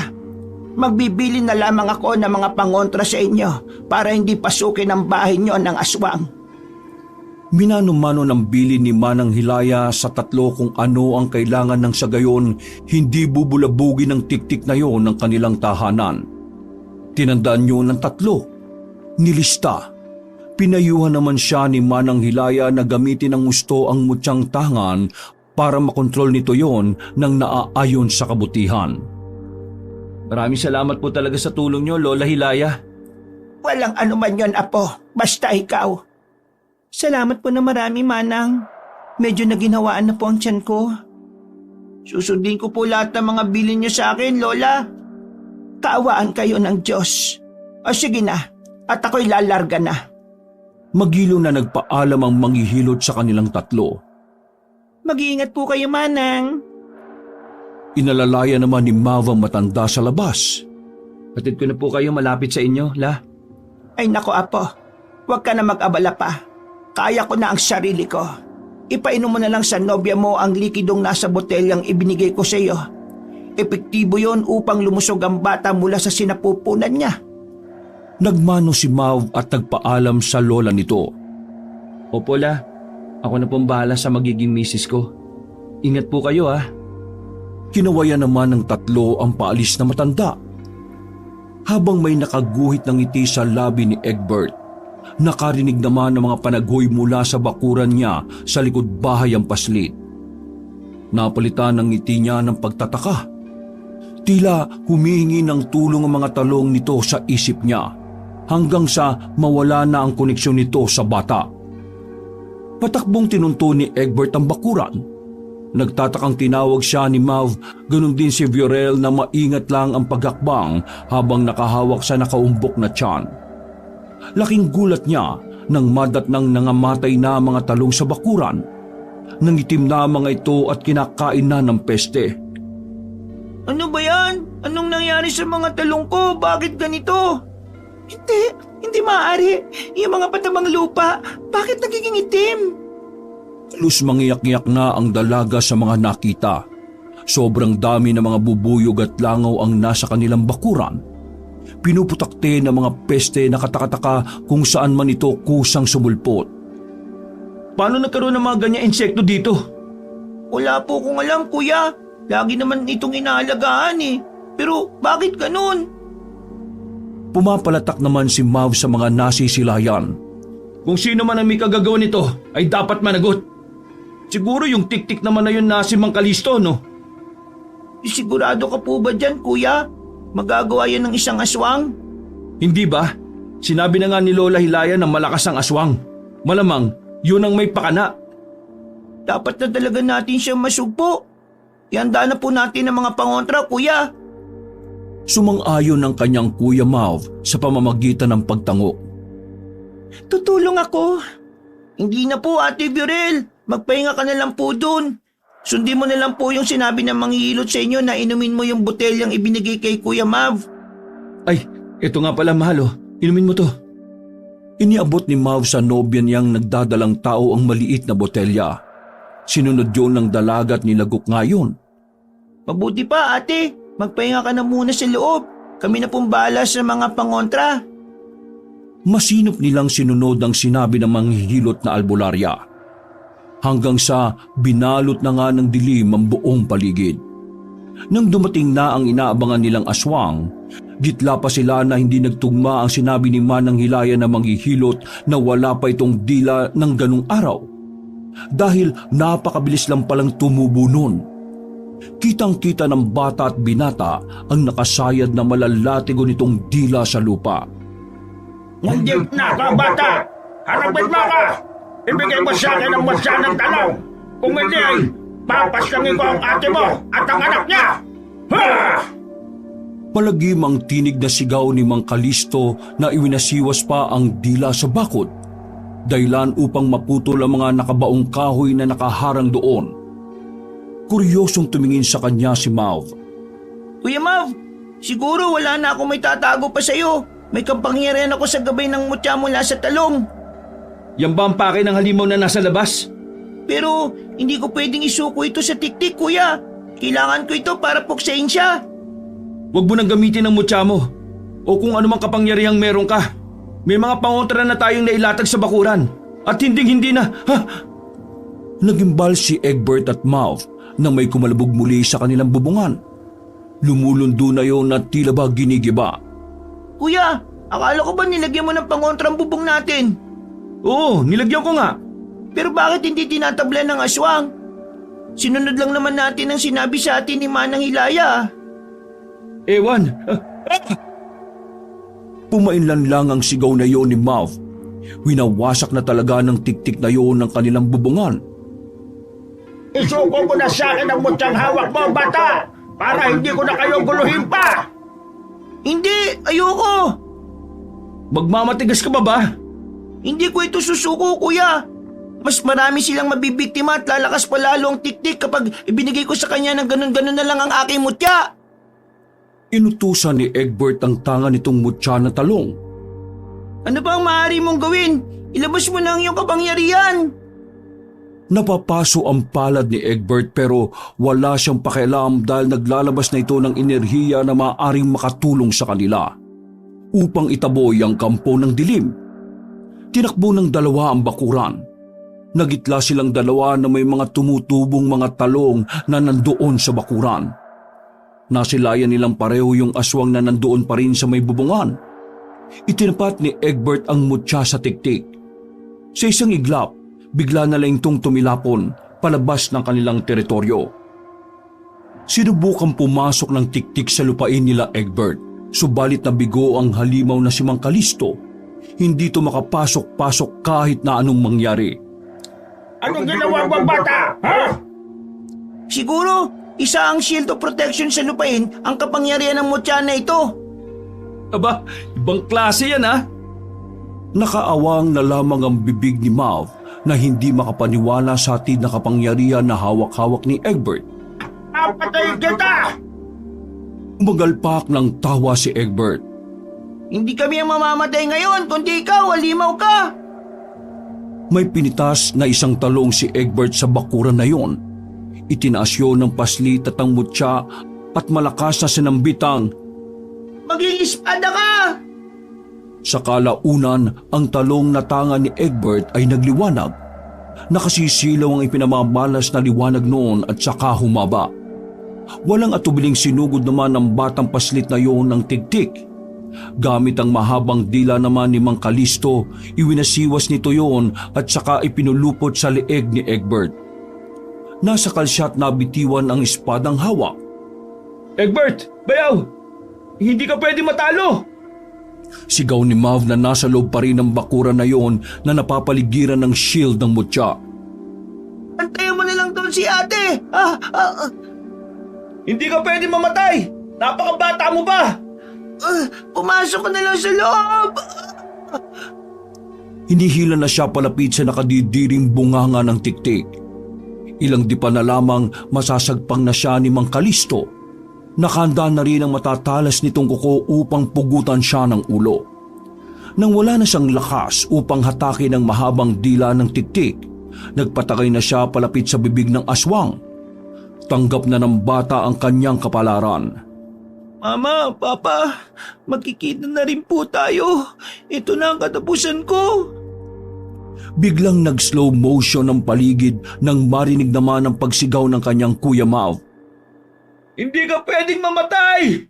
magbibili na lamang ako ng mga pangontra sa inyo para hindi pasukin ang bahay nyo ng aswang. Minano-mano ng bili ni Manang Hilaya sa tatlo kung ano ang kailangan ng sa gayon hindi bubulabugin ng tiktik na yon ng kanilang tahanan. Tinandaan nyo ng tatlo. Nilista. Pinayuhan naman siya ni Manang Hilaya na gamitin ng gusto ang mutyang tangan para makontrol nito yon nang naaayon sa kabutihan. Maraming salamat po talaga sa tulong nyo, Lola Hilaya. Walang anuman yon, Apo. Basta ikaw. Salamat po na marami, Manang. Medyo naginhawaan na po ang tiyan ko. Susundin ko po lahat ng mga bilin niyo sa akin, Lola. Kaawaan kayo ng Diyos. O sige na, at ako'y lalarga na. Magilo na nagpaalam ang manghihilot sa kanilang tatlo. Mag-iingat po kayo, Manang. Inalalaya naman ni Mav ang matanda sa labas. Hatid ko na po kayo malapit sa inyo, La. Ay nako, Apo. Huwag ka na mag-abala pa. Kaya ko na ang sarili ko. Ipainom mo na lang sa nobya mo ang likidong nasa botelyang ibinigay ko sa iyo. Epektibo yon upang lumusog ang bata mula sa sinapupunan niya. Nagmano si Mav at nagpaalam sa lola nito. Opo, La. Ako na pong bahala sa magiging misis ko. Ingat po kayo, ha. Kinawayan naman ng tatlo ang paalis na matanda. Habang may nakaguhit ng ngiti sa labi ni Egbert, nakarinig naman ng mga panaghoy mula sa bakuran niya sa likod bahay ang paslit. Napalitan ng ngiti niya ng pagtataka. Tila humihingi ng tulong ang mga talong nito sa isip niya hanggang sa mawala na ang koneksyon nito sa bata. Patakbong tinunto ni Egbert ang bakuran. Nagtatakang tinawag siya ni Mav, ganun din si Viorel na maingat lang ang paghakbang habang nakahawak sa nakaumbok na tiyan. Laking gulat niya nang madatnang nangamatay na mga talong sa bakuran. Nangitim na mga ito at kinakain na ng peste. Ano ba yan? Anong nangyari sa mga talong ko? Bakit ganito? Hindi maaari. Yung mga patabang lupa, bakit nagiging itim? Lus mangiyak-ngiyak na ang dalaga sa mga nakita. Sobrang dami ng mga bubuyog at langaw ang nasa kanilang bakuran. Pinuputakte ng mga peste na katakataka kung saan man ito kusang sumulpot. Paano nagkaroon ng mga ganyang insekto dito? Wala po kong alam, kuya. Lagi naman itong inaalagaan eh. Pero bakit ganun? Pumapalatak naman si Mav sa mga nasisilayan. Kung sino man ang may kagagawa nito ay dapat managot. Siguro yung tik-tik naman na yun na si Mang Kalisto, no? Sigurado ka po ba dyan, kuya? Magagawa yan ng isang aswang? Hindi ba? Sinabi na nga ni Lola Hilaya na malakas ang aswang. Malamang, yun ang may pakana. Dapat na talaga natin siya masugpo. Ihanda na po natin ang mga pangontra, kuya. Sumang-ayon ang kanyang kuya Mav sa pamamagitan ng pagtango. Tutulong ako. Hindi na po, Ate Viorel. Magpahinga ka na lang po dun. Sundin mo na lang po yung sinabi ng manghihilot sa inyo na inumin mo yung botelyang ibinigay kay Kuya Mav. Ay, ito nga pala mahal, oh. Inumin mo to. Iniabot ni Mav sa nobya niyang nagdadalang tao ang maliit na botelya. Sinunod yun ng dalaga at nilagok ngayon. Mabuti pa, ate. Magpahinga ka na muna sa loob. Kami na pong bahala sa mga pangontra. Masinop nilang sinunod ang sinabi ng manghihilot na albularya. Hanggang sa binalot na nga ng dilim ang buong paligid. Nang dumating na ang inaabangan nilang aswang, gitla pa sila na hindi nagtugma ang sinabi ni Manang Hilaya na manghihilot na wala pa itong dila ng ganung araw. Dahil napakabilis lang palang tumubo nun. Kitang-kita ng bata at binata ang nakasayad na malalatigo nitong dila sa lupa. Hindi na ka, bata! Harapin mo ka! Ibigay mo sa akin ang masya ng talong! Kung hindi ay papaslangin ko ang ate mo at ang anak niya! Ha! Palagim ang tinig na sigaw ni Mang Kalisto na iwinasiwas pa ang dila sa bakod. Dahilan upang maputol ang mga nakabaong kahoy na nakaharang doon. Kuryosong tumingin sa kanya si Mav. Kuya Mav, siguro wala na akong may tatago pa sa'yo. May kapangyarihan ako sa gabay ng mutya mula sa talong. Yan ba ang pake ng halimaw na nasa labas? Pero hindi ko pwedeng isuko ito sa tiktik, kuya. Kailangan ko ito para puksain siya. Huwag mo nang gamitin ang mutya mo. O kung anumang kapangyarihang meron ka. May mga pangontra na tayong nailatag sa bakuran. At hindi na. Ha? Nagimbal si Egbert at Mav nang may kumalabog muli sa kanilang bubungan. Lumulundo na yon at tila ba ginigiba. Kuya, akala ko ba nilagyan mo ng pangontrang bubong natin? Oo, nilagyan ko nga. Pero bakit hindi tinatablan ng aswang? Sinunod lang naman natin ang sinabi sa atin ni Manang Hilaya. Ewan. Pumainlan lang ang sigaw na yon ni Mav. Winawasak na talaga ng tiktik na yon ng kanilang bubungan. Isuko mo na sa akin ang mutyang hawak mo, bata! Para hindi ko na kayo guluhin pa! Hindi, ayoko! Magmamatigas ka ba? Hindi ko ito susuko, kuya. Mas marami silang mabibiktima at lalakas pa lalo ang tiktik kapag ibinigay ko sa kanya ng ganun-ganun na lang ang aking mutya. Inutusan ni Egbert ang tanga nitong mutya na talong. Ano ba ang maaari mong gawin? Ilabas mo na ang iyong kapangyarihan. Napapaso ang palad ni Egbert pero wala siyang pakialam dahil naglalabas na ito ng enerhiya na maaaring makatulong sa kanila upang itaboy ang kampo ng dilim. Tinakbo ng dalawa ang bakuran. Nagitla silang dalawa na may mga tumutubong mga talong na nandoon sa bakuran. Nasilayan nilang pareho yung aswang na nandoon pa rin sa may bubungan. Itinapat ni Egbert ang mutya sa tiktik. Sa isang iglap, bigla na lang itong tumilapon palabas ng kanilang teritoryo. Sinubukang pumasok ng tiktik sa lupain nila Egbert, subalit nabigo ang halimaw na si Mang Kalisto. Hindi ito makapasok-pasok kahit na anong mangyari. Anong ginawa mo, bata? Ha? Siguro, isa ang shield of protection sa lupain ang kapangyarihan ng mutya na ito. Aba, ibang klase yan ha. Nakaawang na lamang ang bibig ni Mav na hindi makapaniwala sa hatid na kapangyarihan na hawak-hawak ni Egbert. Papatay kita! Umagalpak ng tawa si Egbert. Hindi kami ang mamamatay ngayon, kundi ikaw, halimaw ka. May pinitas na isang talong si Egbert sa bakuran na yon. Itinaas yun ng paslit at ang mutya at malakas na sinambitang, Maging espada ka! sa kalaunan ang talong na tanga ni Egbert ay nagliwanag. Nakasisilaw ang ipinamamalas na liwanag noon at saka humaba. Walang atubiling sinugod naman ng batang paslit na yon ng tigtik. Gamit ang mahabang dila naman ni Mang Kalisto, iwinasiwas nito yon at saka ipinulupot sa leeg ni Egbert. Nasa kalsat na bitiwan ang espadang hawak. Egbert, bayaw! Hindi ka pwede matalo! Sigaw ni Mav na nasa loob pa rin ng bakuran na yon na napapaligiran ng shield ng mutya. Antayin mo na lang doon si ate. Hindi ka pwede mamatay! Napakabata mo ba? Pumasok ka na lang sa loob. Hinihila na siya palapit sa nakadidiring bunganga ng tiktik. Ilang dipa na lamang masasagpang na siya ni Mang Kalisto. Nakahanda na rin ang matatalas nitong kuko upang pugutan siya ng ulo. Nang wala na siyang lakas upang hatakin ang mahabang dila ng tiktik, nagpatakay na siya palapit sa bibig ng aswang. Tanggap na ng bata ang kanyang kapalaran. Mama, Papa, magkikita na rin po tayo. Ito na ang katapusan ko. Biglang nag-slow motion ang paligid nang marinig naman ang pagsigaw ng kanyang Kuya Mav. Hindi ka pwedeng mamatay!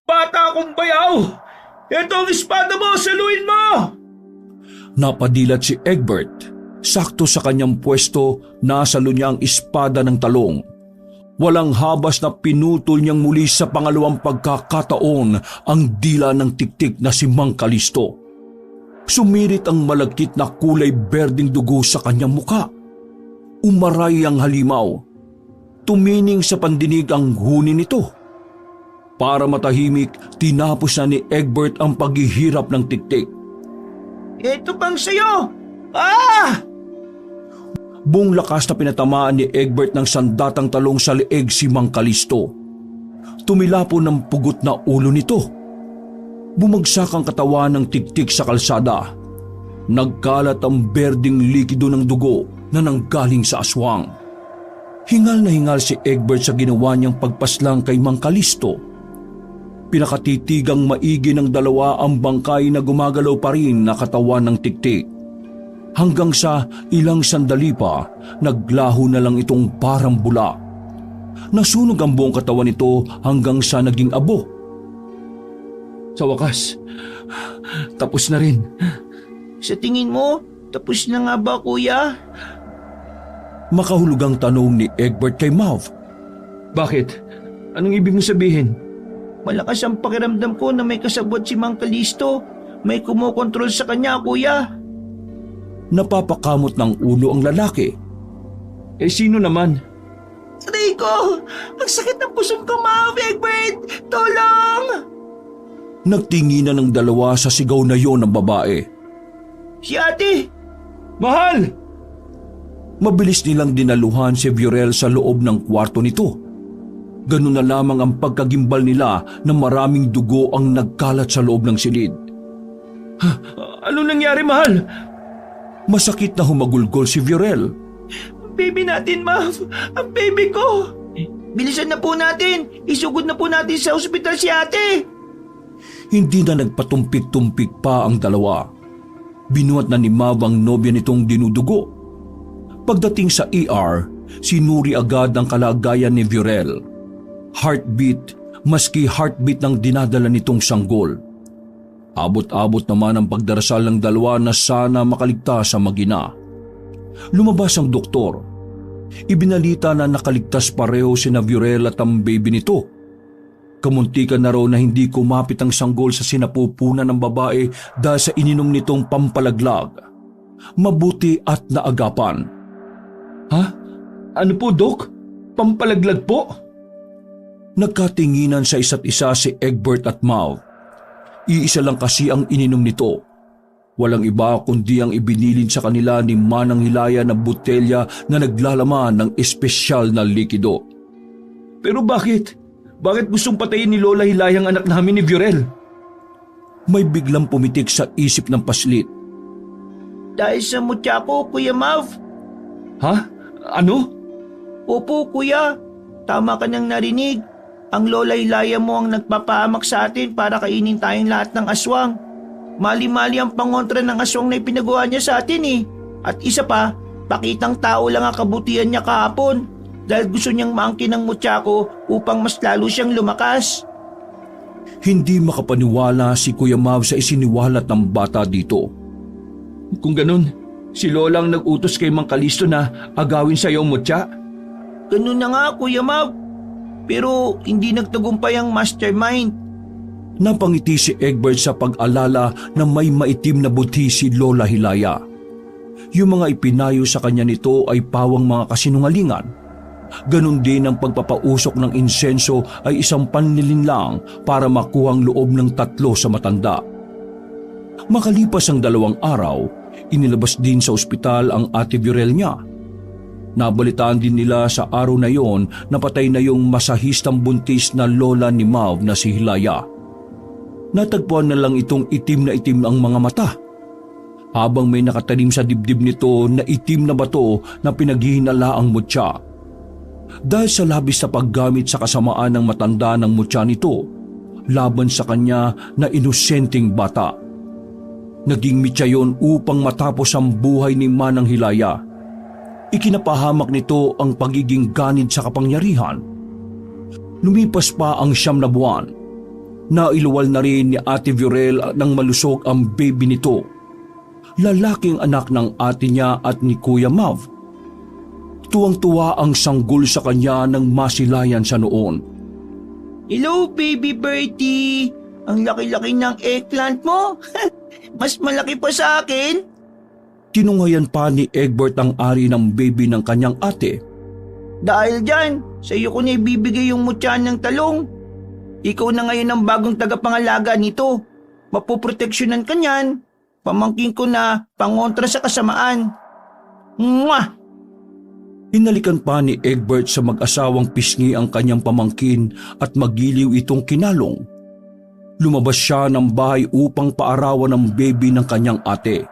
Bata akong bayaw! Ito ang espada mo! Saluin mo! Napadilat si Egbert. Sakto sa kanyang pwesto, nasalo niya ang espada ng talong. Walang habas na pinutol niyang muli sa pangalawang pagkakataon ang dila ng tiktik na si Mang Kalisto. Sumirit ang malagkit na kulay berdeng dugo sa kanyang muka. Umaray ang halimaw. Tumining sa pandinig ang huni nito. Para matahimik, tinapos na ni Egbert ang paghihirap ng tiktik. Ito pang sayo! Buong lakas na pinatamaan ni Egbert ng sandatang talong sa leeg si Mang Kalisto. Tumilapon ng pugot na ulo nito. Bumagsak ang katawan ng tiktik sa kalsada. Nagkalat ang berdeng likido ng dugo na nanggaling sa aswang. Hingal na hingal si Egbert sa ginawa niyang pagpaslang kay Mang Kalisto. Pinakatitigang maigi ng dalawa ang bangkay na gumagalaw pa rin na katawan ng tiktik. Hanggang sa ilang sandali pa, naglaho na lang itong parang bula. Nasunog ang buong katawan nito hanggang sa naging abo. Sa wakas, tapos na rin. Sa tingin mo, tapos na nga ba, kuya? Makahulugang tanong ni Egbert kay Mav. Bakit? Anong ibig mo sabihin? Malakas ang pakiramdam ko na may kasabot si Mang Kalisto. May kumokontrol sa kanya, kuya. Napapakamot ng ulo ang lalaki. Eh sino naman? Aray ko! Ang sakit ng puson ko, Ma'am Egbert! Tulong! Nagtinginan ng dalawa sa sigaw na yon ng babae. Si ate! Mahal! Mabilis nilang dinaluhan si Viorel sa loob ng kwarto nito. Ganun na lamang ang pagkagimbal nila na maraming dugo ang nagkalat sa loob ng silid. Ano nangyari, mahal? Masakit na humagulgol si Viorel. Baby natin, Mav! Ang baby ko! Bilisan na po natin! Isugod na po natin sa ospital si ate! Hindi na nagpatumpik-tumpik pa ang dalawa. Binuhat na ni Mav ang nobya nitong dinudugo. Pagdating sa ER, sinuri agad ang kalagayan ni Viorel. Heartbeat, maski heartbeat ng dinadala nitong sanggol. Abot-abot naman ang pagdarasal ng dalawa na sana makaligtas ang mag-ina. Lumabas ang doktor. Ibinalita na nakaligtas pareho sina Viorel at ang baby nito. Kamuntikan na raw na hindi kumapit ang sanggol sa sinapupunan ng babae dahil sa ininom nitong pampalaglag. Mabuti at naagapan. Ha? Ano po, Dok? Pampalaglag po? Nagkatinginan sa isa't isa si Egbert at Mav. Iisa lang kasi ang ininom nito. Walang iba kundi ang ibinilin sa kanila ni Manang Hilaya na botelya na naglalaman ng espesyal na likido. Pero bakit? Bakit gustong patayin ni Lola Hilaya ang anak namin ni Viorel? May biglang pumitik sa isip ng paslit. Dahil sa mutya ko, Kuya Mav. Ha? Ano? Opo, Kuya. Tama ka nang narinig. Ang Lola Hilaya mo ang nagpapahamak sa atin para kainin tayong lahat ng aswang. Mali-mali ang pangontra ng aswang na ipinagawa niya sa atin eh. At isa pa, pakitang tao lang ang kabutihan niya kahapon dahil gusto niyang maangkin ng mutya ko upang mas lalo siyang lumakas. Hindi makapaniwala si Kuya Mav sa isiniwalat ng bata dito. Kung ganun, si Lola ang nag-utos kay Mang Kalisto na agawin sa iyo, mutya. Ganun na nga, Kuya Mav. Pero hindi nagtagumpay ang mastermind. Napangiti si Egbert sa pag-alala na may maitim na buti si Lola Hilaya. Yung mga ipinayo sa kanya nito ay pawang mga kasinungalingan. Ganon din ang pagpapausok ng insenso ay isang panlilinlang para makuhang loob ng 3 sa matanda. Makalipas ang 2 araw, inilabas din sa ospital ang ate Viorel niya. Nabalitaan din nila sa araw na yon na patay na yung masahistang buntis na lola ni Mav na si Hilaya. Natagpuan na lang itong itim na itim ang mga mata. Habang may nakatanim sa dibdib nito na itim na bato na pinaghihinala ang mutya. Dahil sa labis na paggamit sa kasamaan ng matanda ng mutya nito, laban sa kanya na inosenteng bata. Naging mitya yon upang matapos ang buhay ni Manang Hilaya. Ikinapahamak nito ang pagiging ganid sa kapangyarihan. Lumipas pa ang 9 na buwan. Nailuwal na rin ni Ate Viorel nang malusog ang baby nito. Lalaking anak ng ate niya at ni Kuya Mav. Tuwang-tuwa ang sanggol sa kanya nang masilayan sa noon. Hello, baby Bertie. Ang laki-laki ng eggplant mo. Mas malaki pa sa akin. Tinunghayan pa ni Egbert ang ari ng baby ng kanyang ate. Dahil dyan, sa iyo ko na ibibigay yung mutya ng talong. Ikaw na ngayon ang bagong tagapangalaga nito. Mapoproteksyonan ka niyan. Pamangkin ko na pangontra sa kasamaan. Mwah! Hinalikan pa ni Egbert sa mag-asawang pisngi ang kanyang pamangkin at magiliw itong kinalong. Lumabas siya ng bahay upang paarawan ang baby ng kanyang ate.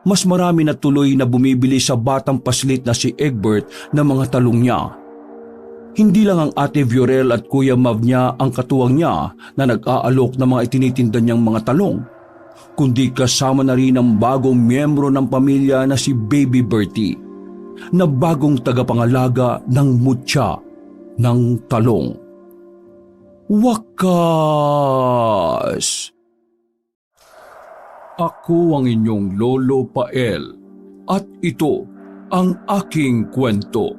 Mas marami na tuloy na bumibili sa batang paslit na si Egbert ng mga talong niya. Hindi lang ang ate Viorel at Kuya Mav niya ang katuwang niya na nag-aalok ng mga itinitinda niyang mga talong, kundi kasama na rin ang bagong miyembro ng pamilya na si Baby Bertie, na bagong tagapangalaga ng mutya ng talong. Wakas! Ako ang inyong Lolo Pael at ito ang aking kwento.